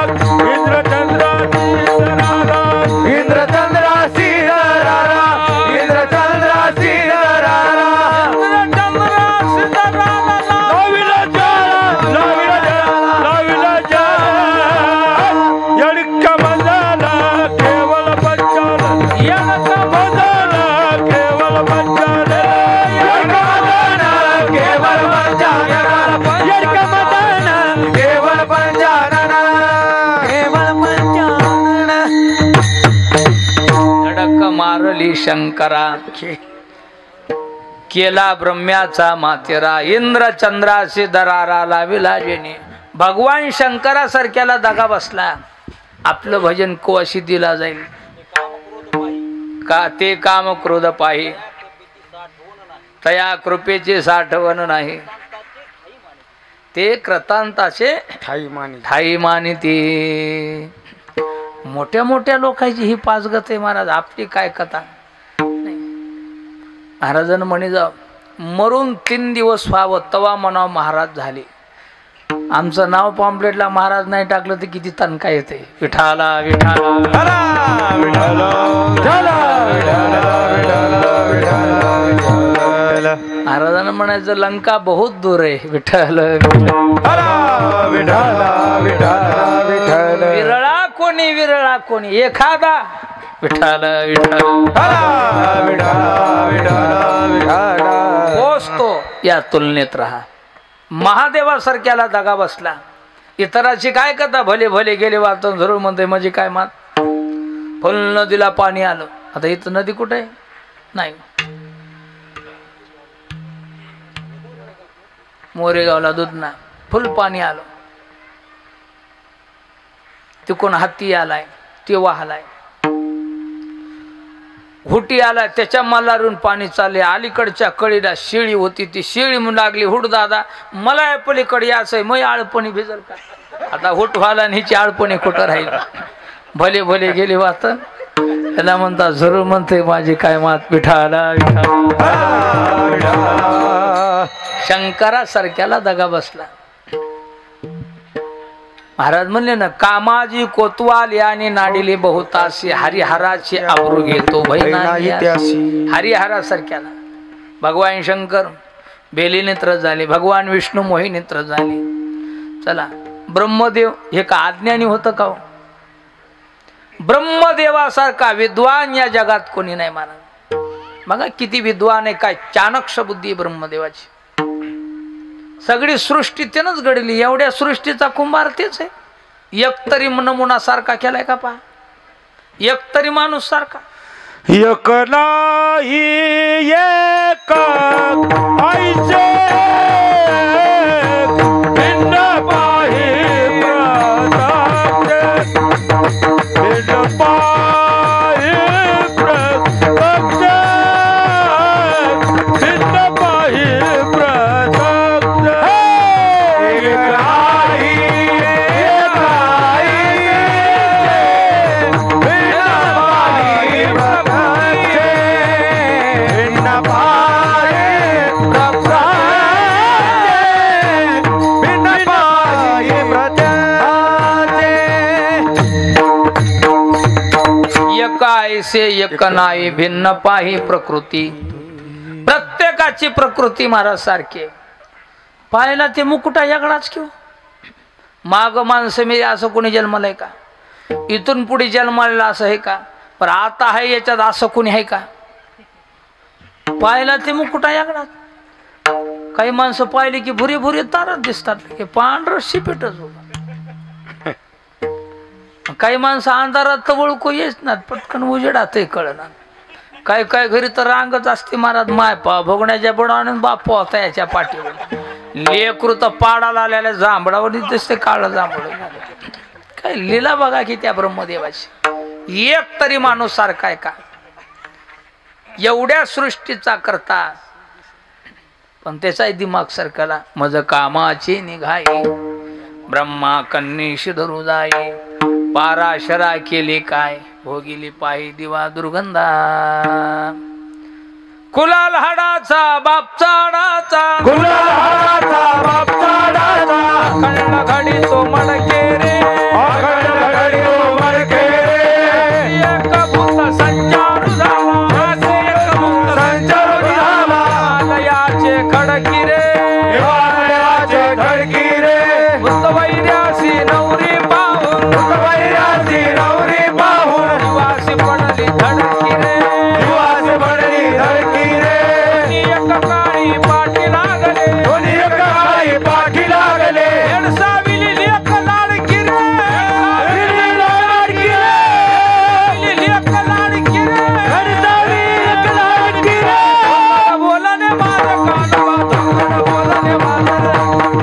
इंद्रचंद्राची दरारा, इंद्रचंद्राची दरारा, इंद्रचंद्राची दरारा, इंद्रचंद्राची दरारा. लाविला जाला, लाविला जाला, लाविला जाला. यडका बंजाला केवळ पंचाला, यडका बंजाला केवळ पंचाला, यडका बंजाला केवळ पंचाला, यडका बंजाला केवळ पंचाला, केवळ पंचाला. धडक मारली शंकरा, केला ब्रह्म्याचा मातेरा. इंद्रचंद्राचे दरारा लाविला जेने. भगवान शंकरासारख्याला दगा बसला, आपलं भजन कोशी दिला जाईल का. ते काम क्रोध पाही, तया कृपेचे साठवण नाही. ते कृतांताचे ठाई मानिती. मोठ्या मोठ्या लोकांची ही पाचगत आहे महाराज, आपली काय कथा नाही. महाराजांना म्हणे जाव मरून 3 दिवस व्हावं तवा म्हणावं महाराज झाले. आमचं नाव पॉम्पलेटला महाराज नाही टाकलं तर किती तणका येते. विठाला विठाला महाराजांना म्हणायचं लंका बहुत दूर आहे. विठ्ठल विरळा कोणी विरळा कोणी एखादा. विठ्ठल पोचतो या तुलनेत राहा. महादेवासारख्याला दगा बसला. इतराची काय कथा भले भले गेले वाचून जरूर म्हणते म्हणजे काय मात. फुल नदीला पाणी आलं. आता इथं नदी कुठे नाही. मोरेगावला दुधना फुल पाणी आलं. तिकडून हत्ती आलाय ते वाहलाय. हुटी आला त्याच्या मल्लारून पाणी चालले. अलीकडच्या कळीला शेळी होती ती शेळी म्हणून लागली हुट दादा मला या पलीकडे यायचंय मग आळपणी भिजल का. आता हुट व्हायला आणि हिची आळपणी कुठं राहील. भले भले गेले वात त्याला म्हणतात जरूर म्हणते माझी काय मात. विठाला शंकरासारख्याला दगा बसला. महाराज म्हणले ना कामाजी कोतवाल याने नाडिले बहुतासी हरिहराचे आबरू घेतो हरिहरासारख्याला. भगवान शंकर बेली नेत्र झाले. भगवान विष्णू मोही नेत्र झाले. चला ब्रह्मदेव हे का अज्ञानी होतं का. ब्रह्मदेवासारखा विद्वान या जगात कोणी नाही मानत. बघा किती विद्वान आहे. काय चाणक्य बुद्धी ब्रह्मदेवाची. सगळी सृष्टी त्यानंच घडली. एवढ्या सृष्टीचा कुंभार तेच आहे. एक तरी नमुना सारखा केलाय का पहा. एक तरी माणूस सारखा. एक नाही एक ऐसे भिन्न पाहि प्रत्यक्ष भिन्न पाहि प्रत्यक्ष भिन्न पाहि ऐसे एक नाही भिन्न पाही प्रकृती. प्रत्येकाची प्रकृती महाराज सारखी. पाहिला ते मुकुटा यागडाच किंवा माग माणसं मी असं कोणी जन्मलंय का. इथून पुढे जन्माला असं आहे का. पण आता आहे याच्यात असं कोणी आहे का. पाहिला ते मुकुटा यागडात. काही माणसं पाहिली की भुरी भुरी तारच दिसतात. हे पांढर शिपेटच होत. काही माणसं अंधारात तर ओळखू येत ना पटकन उजेडात कळणार. काय काय घरी तर रांगच असते महाराज. माय पा भोगण्याच्या बुडाने बापू होता याच्या पाठीवर. लेकरू तर पाडाला आलेल्या जांभळावर दिसते काळ जांभळ. काय लीला बघा की त्या ब्रह्मदेवाची. एक तरी माणूस सारखा आहे का. एवढ्या सृष्टीचा करता पण त्याचाही दिमाग सरकला. मज कामाची निघाई ब्रह्मा कन्नीशी धरू जाई. पाराशरा केली काय भोगिली पायी दिवा दुर्गंधा. कुलाल हाडाचा बाप चाडाचा कुलाल हाडाचा बाप चाडाचा अखंड घडी तो मडके रे. अखंड घडी तो मडके रे. एक भूत संचार झाला. एक भूत संचार झाला. हिमालयाचे खडकी रे. हिमालयाचे खडकी रे. वैर्यासी नवरी पाहून नवरी पाहून निवासी पडली धडकी रे. निवासी पडली धडकी रे. एक काळी पाठी लागले. दोन्ही एक काळी पाठी लागले. हेडसाविली लेक लाडकी रे. लाडकी रे. लेक लाडकी रे. हेडसावी लेक लाडकी रे. बोलाने माझं कानवा धोंगड बोलाने माझं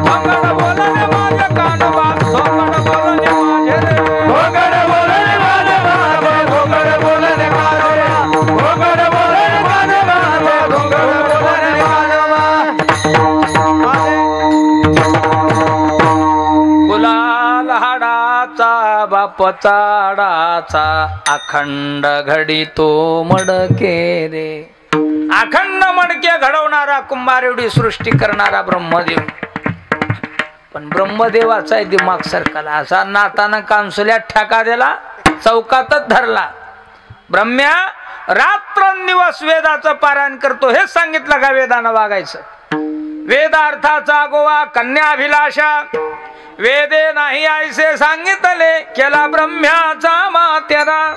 धोंगड बोलाने माझं कानवा धोंगड बोलाने माझे रे. घोगड बोलणे माझे माझे घोगड बोलणे माझे घोगड बोलणे माझे माझे घोगड बोलणे माझे. कुलाल हाडाचा बाप चाडाचा अखंड घडी तो मडके रे. अखंड मडके घडवणारा कुंभार एवढी सृष्टी करणारा ब्रह्मदेव. पण ब्रह्मदेवाचा आहे दिमाग सरकारला. असा नाताना कांसुल्यात ठाका दिला, चौकातच धरला. ब्रह्म्या रात्रंदिवस वेदाचं पारायण करतो, हेच सांगितलं का वेदानं वागायचं. वेदार्थाचा गोवा कन्याभिलाषा वेदे नाही ऐसे सांगितले, केला ब्रह्म्याचा मातेरा.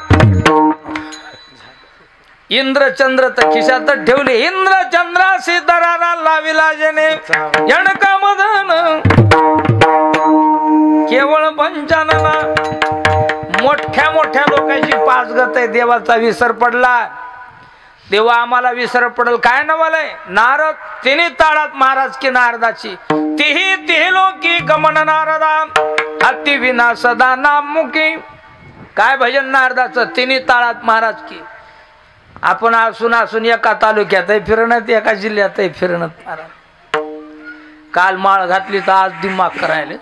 इंद्रचंद्र तर खिशातच ठेवले, इंद्रचंद्राशी दरारा लाविला जने यणका मदन केवळ पंचानना. मोठ्या मोठ्या लोकांची पाचगत आहे, देवाचा विसर पडला. देवा आम्हाला विसर पडल काय नवलय. नारद तिन्ही ताळात महाराज की नारदाची तिही लोकी गमन नारदा अति विना सदा नामुखी. काय भजन नारदाचं, तिन्ही ताळात महाराज की. आपण असून एका तालुक्यात फिरणत, एका जिल्ह्यात फिरणत. महाराज काल माळ घातली तर आज दिमाग करायला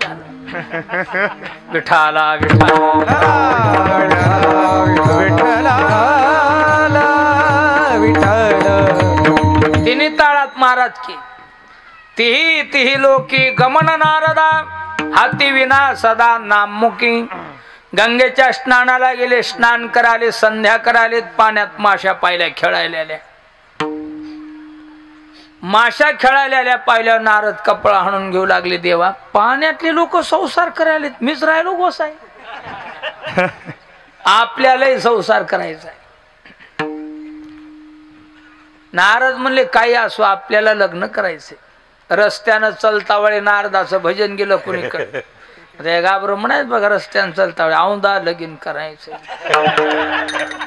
विठाला विठाला तिन्ही ताळात महाराज की तिही लोकी गमन नारदा हाती विना सदा नामुखी. गंगेच्या स्नानाला गेले, स्नान कराले, संध्या कराले, पाण्यात माशा पाहिल्या खेळायला. माशा खेळायला पाहिल्यावर नारद कपडा हाणून घेऊ लागले. देवा पाण्यातले लोक संसार करायले, मीच राहिलो गोसाई. आपल्यालाही संसार करायचा आहे. नारद म्हणले काही असो, आपल्याला लग्न करायचे. रस्त्यानं चलता वेळे नारदाचं भजन गेलं कुणीकडे. रेगाबर म्हणायच बघा, रस्त्यानं चलता वेळे औंदा लगीन करायचंय,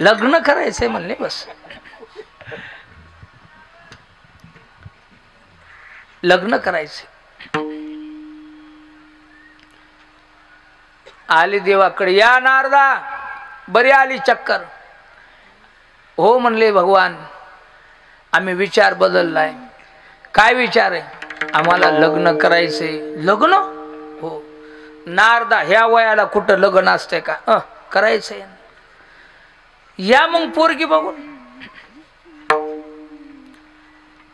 लग्न करायचंय म्हणले. बस लग्न करायचे. आली देवाकडे, या नारदा बरी आली चक्कर. हो म्हणले भगवान, आम्ही विचार बदललाय. काय विचार आहे? आम्हाला लग्न करायचे. लग्न? हो. नारदा ह्या वयाला कुठं लग्न असते का? करायचंय. या मग पोरगी बघून.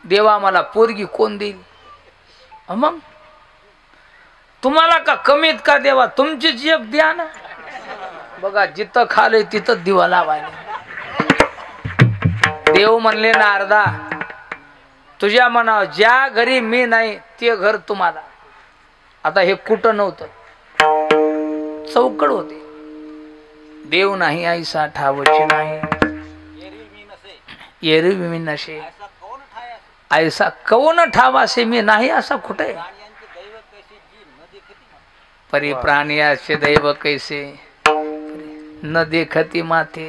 देवा मला पोरगी कोण देईल? मग तुम्हाला का कमीत का देवा, तुमचीच एक द्या ना. बघा जिथं खालय तिथं दिवा लावायला. देव म्हणले नारदा तुझ्या मनावर ज्या घरी मी नाही ते घर तुम्हाला. आता हे कुठं नव्हतं, चौकड होते. देव नाही ऐसा ठावची नाही, एरवी मी नसे ऐसा कौन ठावासे मी नाही. असा कुठे परी प्राणियाचे दैव कैसे न देखती माथे.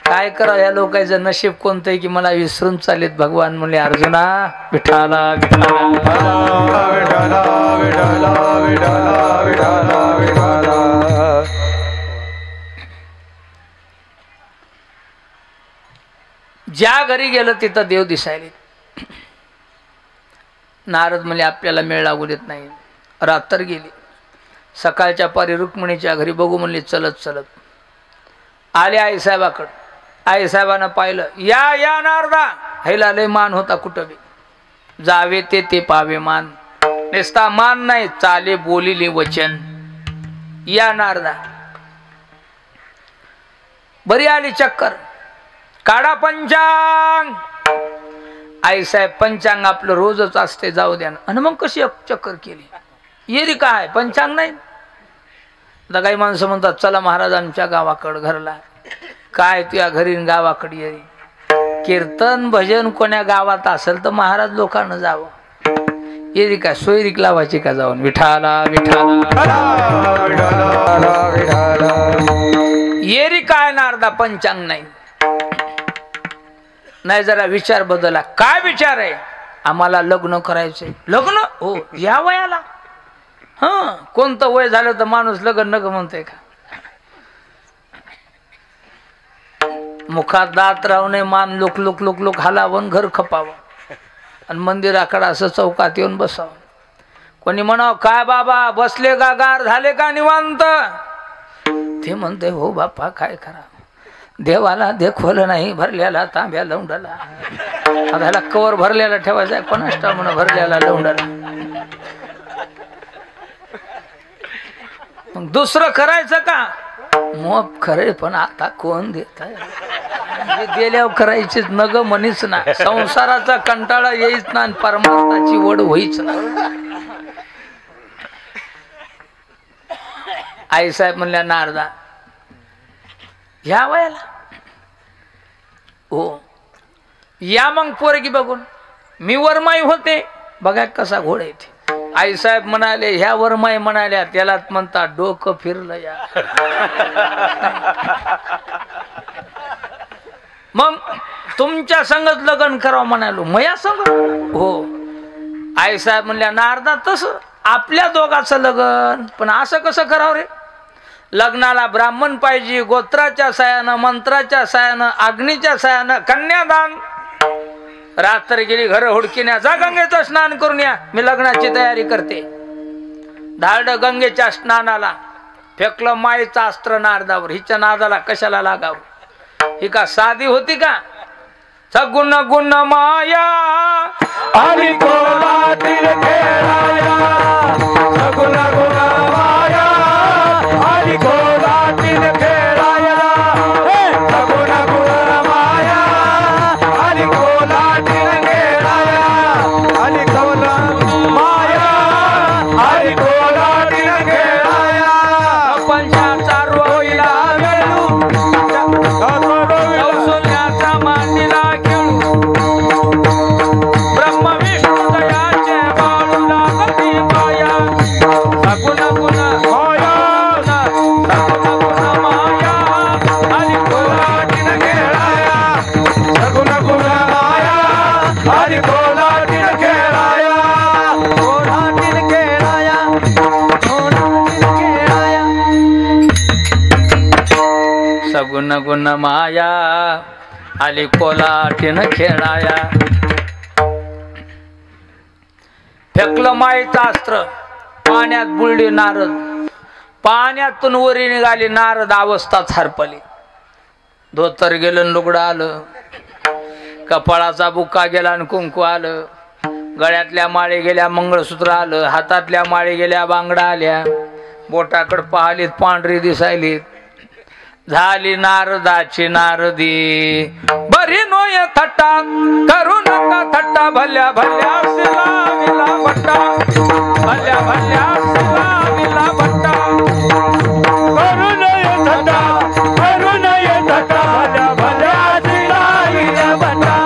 काय करा या लोकांचं नशीब कोणतं आहे की मला विसरून चालेत. भगवान म्हणले अर्जुना विठाला विठाला ज्या घरी गेलं तिथं देव दिसायले. नारद म्हणले आपल्याला मेळ लागू देत नाही. रात्र गेली. सकाळच्या पारी रुक्मिणीच्या घरी बघू म्हणले. चलत चलत आले आईसाहेबाकडं. आईसाहेबानं पाहिलं, या या नारदा. हैला लय मान होता कुठं बी. जावे ते पावे मान. नेसता मान नाही, चाले बोलिले वचन. या नारदा. बरी आली चक्कर. काढा पंचांग. आईसाहेब पंचांग आपलं रोजच असते, जाऊ द्या ना. आणि मग कशी चक्कर केली? येरी काय पंचांग नाही. आता काही माणसं म्हणतात चला महाराजांच्या गावाकडं घरला. काय तुझ्या घरी गावाकडे येरी? कीर्तन भजन कोण्या गावात असेल तर महाराज लोकांना जावं. येरी काय सोयरीक लावायची का जाऊन? विठाला विठाला येरी काय नारदा पंचांग नाही. नाही जरा विचार बदला. काय विचार आहे? आम्हाला लग्न करायचंय. लग्न? हो. या वयाला? कोणतं वय झालं तर माणूस लग्न नग म्हणतोय का? मुखात दात राहू नये, मान लोक लोक लोक लोक हलावून घर खपावं आणि मंदिराकडे असं चौकात येऊन बसावं. कोणी म्हणावं काय बाबा बसले का, गार झाले का निवांत? ते म्हणते हो बाप्पा काय करा, देवाला देखवलं नाही भरलेला तांब्या लवंडाला. आता ह्याला कवर भरलेला ठेवायचा, कोणाष्टा म्हणून भरलेला लवंडाला. मग दुसरं करायचं का? मग खरे, पण आता कोण देत आहे? गेल्यावर करायचीच नग म्हणीच ना, संसाराचा कंटाळा येईच ना, परमार्थाची वड होईच ना. आईसाहेब म्हणल्या नारदा ह्या वयाला हो या मग पोरगी बघून. मी वरमाई होते, बघा कसा घोड येते. आईसाहेब म्हणाले ह्या वरमाई म्हणाल्या त्यालाच म्हणतात डोकं फिरलं या. मग तुमच्या संगत लग्न करावं म्हणालो. मया संग हो. आईसाहेब म्हणल्या नारदा तसं आपल्या दोघाचं लग्न, पण असं कसं करावं रे? लग्नाला ब्राह्मण पाहिजे, गोत्राच्या सायानं, मंत्राच्या सायानं, अग्नीच्या सायानं, कन्यादान. रात्र गेली घर हुडकिन्या, जा गंगेचं स्नान करून या, मी लग्नाची तयारी करते. धाड गंगेच्या स्नानाला, फेकलं मायेचं अस्त्र नारदावर. हिच्या नादाला कशाला लागावं? ही का साधी होती का? सगुण गुण माया आणि कोलातील खेळाया, सगुण गुण माया आणि कोलातील खेळाया, सगुण गुण माया आणि कोलातील खेळाया, आणि कवल माया आणि कोलातील खेळाया. पंचाचा रोईला वेळू, कौशल्याचा मांडीला खेळू, ब्रह्म विष्णू दयाचे बाळू लागती माया. सगुण गुण माया सगुण गुण माया आणि कोलातील खेळाया, सगुण गुण माया आणि कोलातील खेळाया, कोलातील खेळाया, कोलातील खेळाया. सगुण गुण माया आली कोलाटीन खेळाया. फेकलं मायेचं अस्त्र, पाण्यात बुडली नारद. पाण्यातून वरी निघाली नारद, अवस्थाच हरपली. धोतर गेलं, लुगडं आलं, कपाळाचा बुक्का गेला आणि कुंकू आलं, गळ्यातल्या माळे गेल्या, मंगळसूत्र आलं, हातातल्या माळे गेल्या, बांगडा आल्या, बोटाकडे पाहिलीत पांढरी दिसायलीत. झाली नारदाची नारदी बरी नोय थट्टा, करू नका थट्टा, भल्या भल्या लाविला भट्टा, भल्या भल्या लाविला भट्टा. करू नये थट्टा, करू नये थट्टा, भल्या भल्या शिलाईला भट्टा,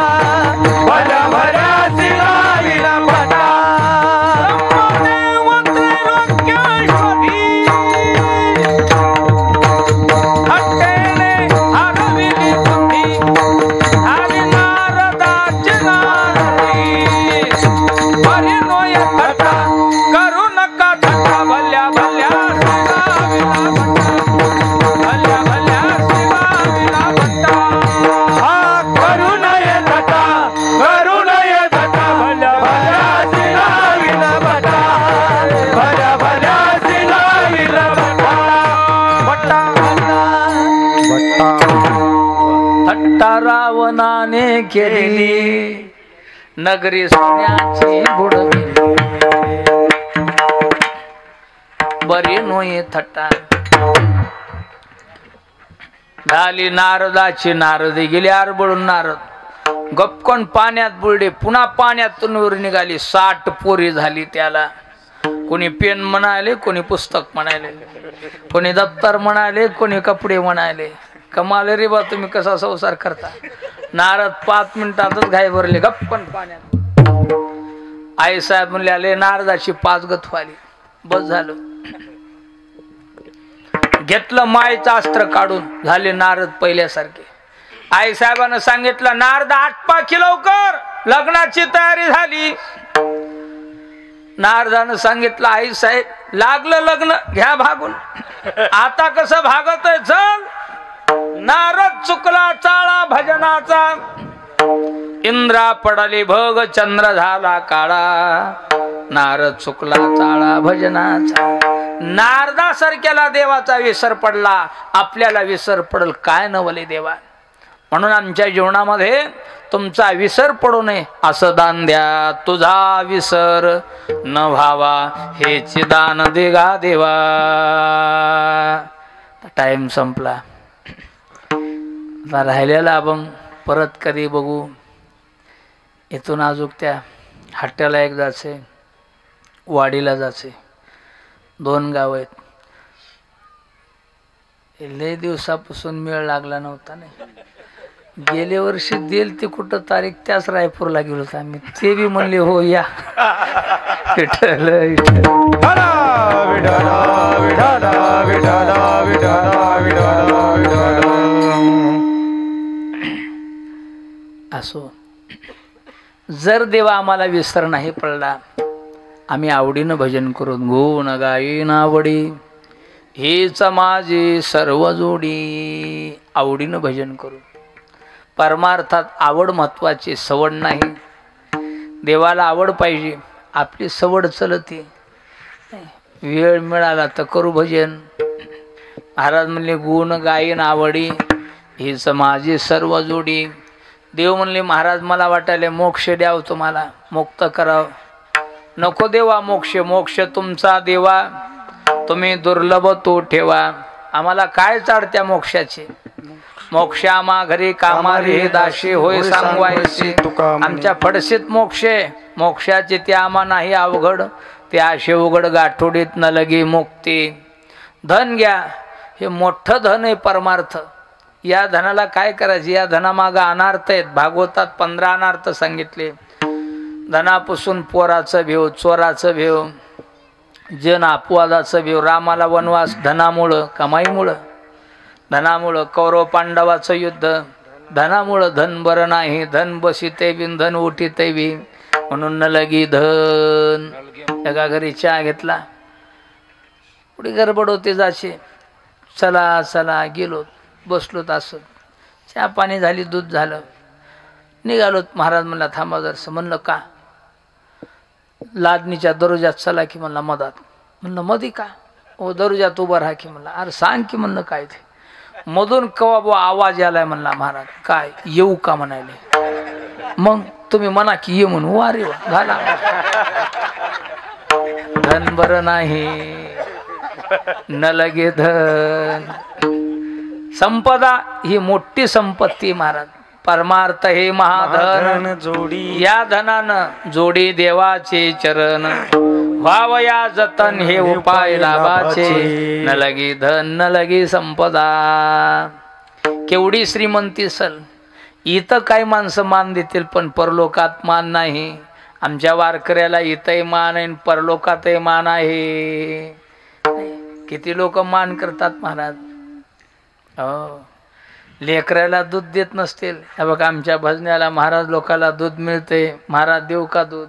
भल्या भल्या शिलाईला भट्टा. ब्रह्मदेव त्रैलोक्येश्वरी हट्टेने हरविली बुद्धी, झाली नारदाची नारदी बरी नोय थट्टा, करू नका थट्टा, भल्या भल्या शिलाविला भट्टा, भल्या भल्या शिलाविला भट्टा. हा करू नये थट्टा, करू नये थट्टा, भल्या भल्या शिलाईला भट्टा, भल्या भल्या शिलाईला भट्टा, भट्टा भट्टा. थट्टा रावणाने केली, नगरी सोन्याची बुडली, बरी नोये थट्टा. झाली नारदाची नारदी गेली आरबळून नारद. गपकन पाण्यात बुडले, पुन्हा पाण्यातून वर निघाली. 60 पोरी झाली त्याला. कोणी पेन म्हणाले, कोणी पुस्तक म्हणाले, कोणी दप्तर म्हणाले, कोणी कपडे म्हणाले. कमाल रे बा, तुम्ही कसा संसार करता. नारद 5 मिनिटातच घाई भरले गप्पन पाण्यात. आई साहेब म्हणले आले नारदाची 5 गत व्हाली, बस झालं. घेतलं मायेचं अस्त्र काढून, झाले नारद पहिल्यासारखे. आई साहेबांना सांगितलं नारद आटपा की लवकर, लग्नाची तयारी झाली. नारदानं सांगितलं आई साहेब लागलं लग्न, घ्या भागून. आता कसं भागतोय चल. नारद चुकला चाळा भजनाचा, इंद्रा पडली भोग, चंद्र झाला काळा. नारद चुकला चाळा भजनाचा. नारदासारख्याला देवाचा विसर पडला, आपल्याला विसर पडल काय नवले देवा. म्हणून आमच्या जीवनामध्ये तुमचा विसर पडू नये असं दान द्या, तुझा विसर न व्हावा हेच दान देगा देवा. टाइम संपला. आता राहिलेला आपण परत कधी बघू. इथून अजून त्या हट्ट्याला एक जायचे, वाडीला जायचे. 2 गाव आहेत. लय दिवसापासून मेळ लागला नव्हता नाही. गेल्या वर्षी देल ते कुठं तारीख त्याच रायपूरला गेलो होतो आम्ही. ते बी म्हणले हो या. विठ्ठल असो. जर देवा आम्हाला विसर नाही पडला, आम्ही आवडीनं भजन करून गुण गाईन आवडी हीच माझी सर्व जोडी. आवडीनं भजन करू. परमार्थात आवड महत्वाची, सवड नाही. देवाला आवड पाहिजे. आपली सवड चलते. वेळ मिळाला तर करू भजन. महाराज म्हणले गुण गाईन आवडी हीच माझी सर्व जोडी. देव म्हणले महाराज मला वाटायले मोक्ष द्याव, तुम्हाला मुक्त करावं. नको देवा मोक्ष, मोक्ष तुमचा देवा, तुम्ही दुर्लभ तो ठेवा. आम्हाला काय चाडत्या मोक्षाचे. मोक्ष आम्हा घरी कामारी दाशी होय सांगवायचे. आमच्या फडशीत मोक्ष, मोक्षाचे ते आम्हा नाही अवघड. ते आशे उघड गाठोडीत न लगी मुक्ती. धन घ्या, हे मोठं धन आहे परमार्थ. या धनाला काय करायचे. या धनामागं अनार्थ आहेत. भागवतात 15 अनार्थ सांगितले. धनापासून पोराचं भेव, चोराचं भेव, जन अपवादाचं भेव. रामाला वनवास धनामुळं, कमाईमुळं. धनामुळं कौरव पांडवाचं युद्ध धनामुळं. धन बरं नाही, धन बसिते बिन धन उठीते बी, म्हणून न लगी धन. एका घरी चहा घेतला, पुढे गडबड होते जायचे. चला चला गेलो, बसलो असं. चहा पाणी झाली, दूध झालं, निघालो. महाराज म्हणला थांबा जरसं. म्हणलं का. लादणीच्या दरोजात चला की म्हणला मधात. म्हणलं मधी का. ओ दरोजात उभं राहा की. म्हणला अरे सांग की. म्हणलं काय ते. मधून कवा बुवा आवाज आलाय. म्हणला महाराज काय येऊ का म्हणाले. मग तुम्ही म्हणा की ये म्हणून. वा रे वा घाला. धन बरं नाही न लगे धन. संपदा ही मोठी संपत्ती महाराज. परमार्थ हे महाधन जोडी. या धनानं जोडी देवाचे चरण. व्हावया जतन हे उपाय लाभाचे. न लगी धन न लगी संपदा. केवढी श्रीमंती सल. इथं काही माणसं मान देतील पण परलोकात मान नाही. आमच्या वारकऱ्याला इथंही मान आहे, परलोकातही मान आहे. किती लोक मान करतात महाराज. हो, लेकराला दूध देत नसतील. हे बघा आमच्या भजन्याला महाराज लोकाला दूध मिळते. महाराज देऊ का दूध.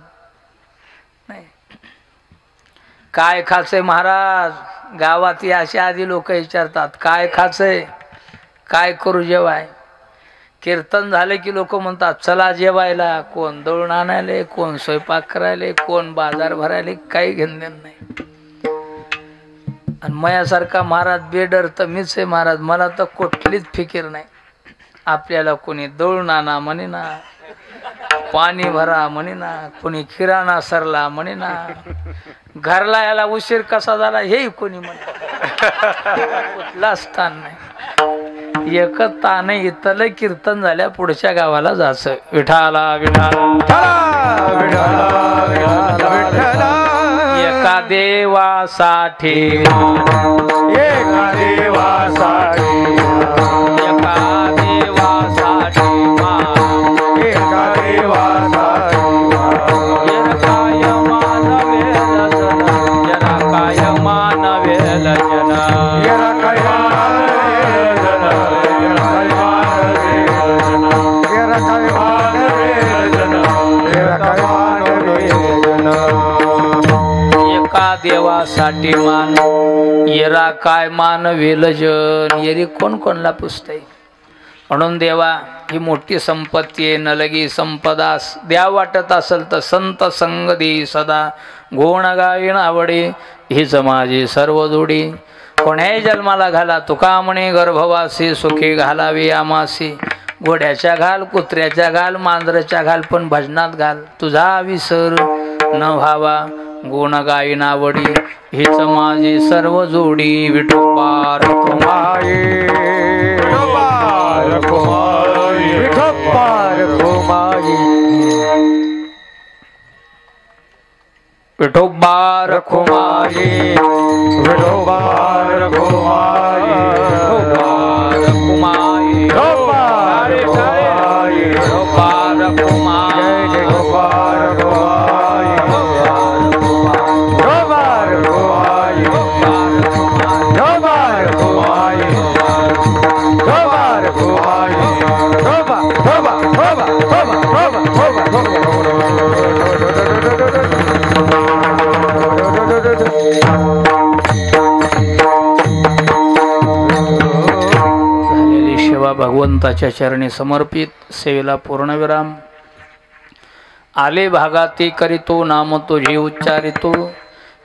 नाही. काय खायचंय महाराज. गावात अशा आधी लोक विचारतात काय खायचंय, काय करू जेवाय. कीर्तन झाले की लोक म्हणतात चला जेवायला. कोण दळून आणायले, कोण स्वयंपाक करायले, कोण बाजार भरायले, काही घेणं नाही. आणि मयासारखा महाराज बेडर तर मीच आहे महाराज. मला तर कुठलीच फिकीर नाही. आपल्याला कोणी दळून आणा म्हणेना, पाणी भरा म्हणेना, कोणी किराणा सरला म्हणेना, घरला याला उशीर कसा झाला हे कोणी म्हणे. कुठला स्थान नाही. एकच ताण इथलं कीर्तन झाल्या पुढच्या गावाला जायचं. विठाला विठाला एका देवासाठी, एका देवासाठी, एका देवासाठी, एका देवासाठी. काय मानवेल जन, जरा काय मानवेल जन, जरा काय मानवेल जन, जरा काय मानवेल जन, जरा काय मानवेल जन. एका देवासाठी मान, येरा काय मानवेल जन. येरी कोण कोणला पुजतंय. म्हणून देवा ही मोठी संपत्ती आहे. न लगी संपदा. द्या वाटत असेल तर संत संग दे सदा. गुण गायन आवडे हीच माझी सर्व जोडी. कोण्याही जन्माला घाला तुका म्हणे गर्भवासी, सुखी घालावी आमासी. घोड्याच्या घाल, कुत्र्याच्या घाल, मांजराच्या घाल, पण भजनात घाल. तुझा विसर न व्हावा गुण गायी नावडी, हीच माझी सर्व जोडी. विठोबा रखुमाई, विठोबा रखुमाई, विठोबा रखुमाई, विठोबा रखुमाई, विठोबा रखुमाई, विठोबा रखुमाई, विठोबा विठोबा रखुमाई, रखुमाई, विठोबा रखुमाई, विठोबा रखुमाई, विठोबा रखुमाई, विठोबा रखुमाई, विठोबा, विठोबा, विठोबा, विठोबा, झालेली सेवा भगवंताच्या चरणी समर्पित. सेवेला पूर्णविराम. आले भागाती करीतो नाम तुझी उच्चारितो,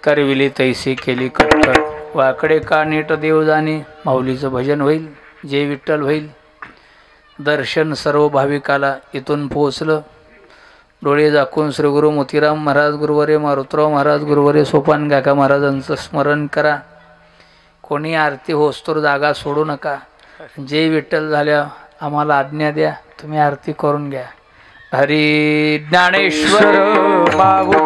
करविली तैसी केली कटकट. वाकडे का नीट देव जाणे, माऊलीचं भजन होईल, जय विठ्ठल होईल. दर्शन सर्व भाविकाला इथून पोहोचलं. डोळे झाकून श्री गुरु मोतीराम महाराज गुरुवर्य, मारुतराव महाराज गुरुवर्य, सोपान काका महाराजांचं स्मरण करा. कोणी आरती होस्तोर जागा सोडू नका. जय विठ्ठल झाल्या आम्हाला आज्ञा द्या, तुम्ही आरती करून घ्या. हरी ज्ञानेश्वर बाबू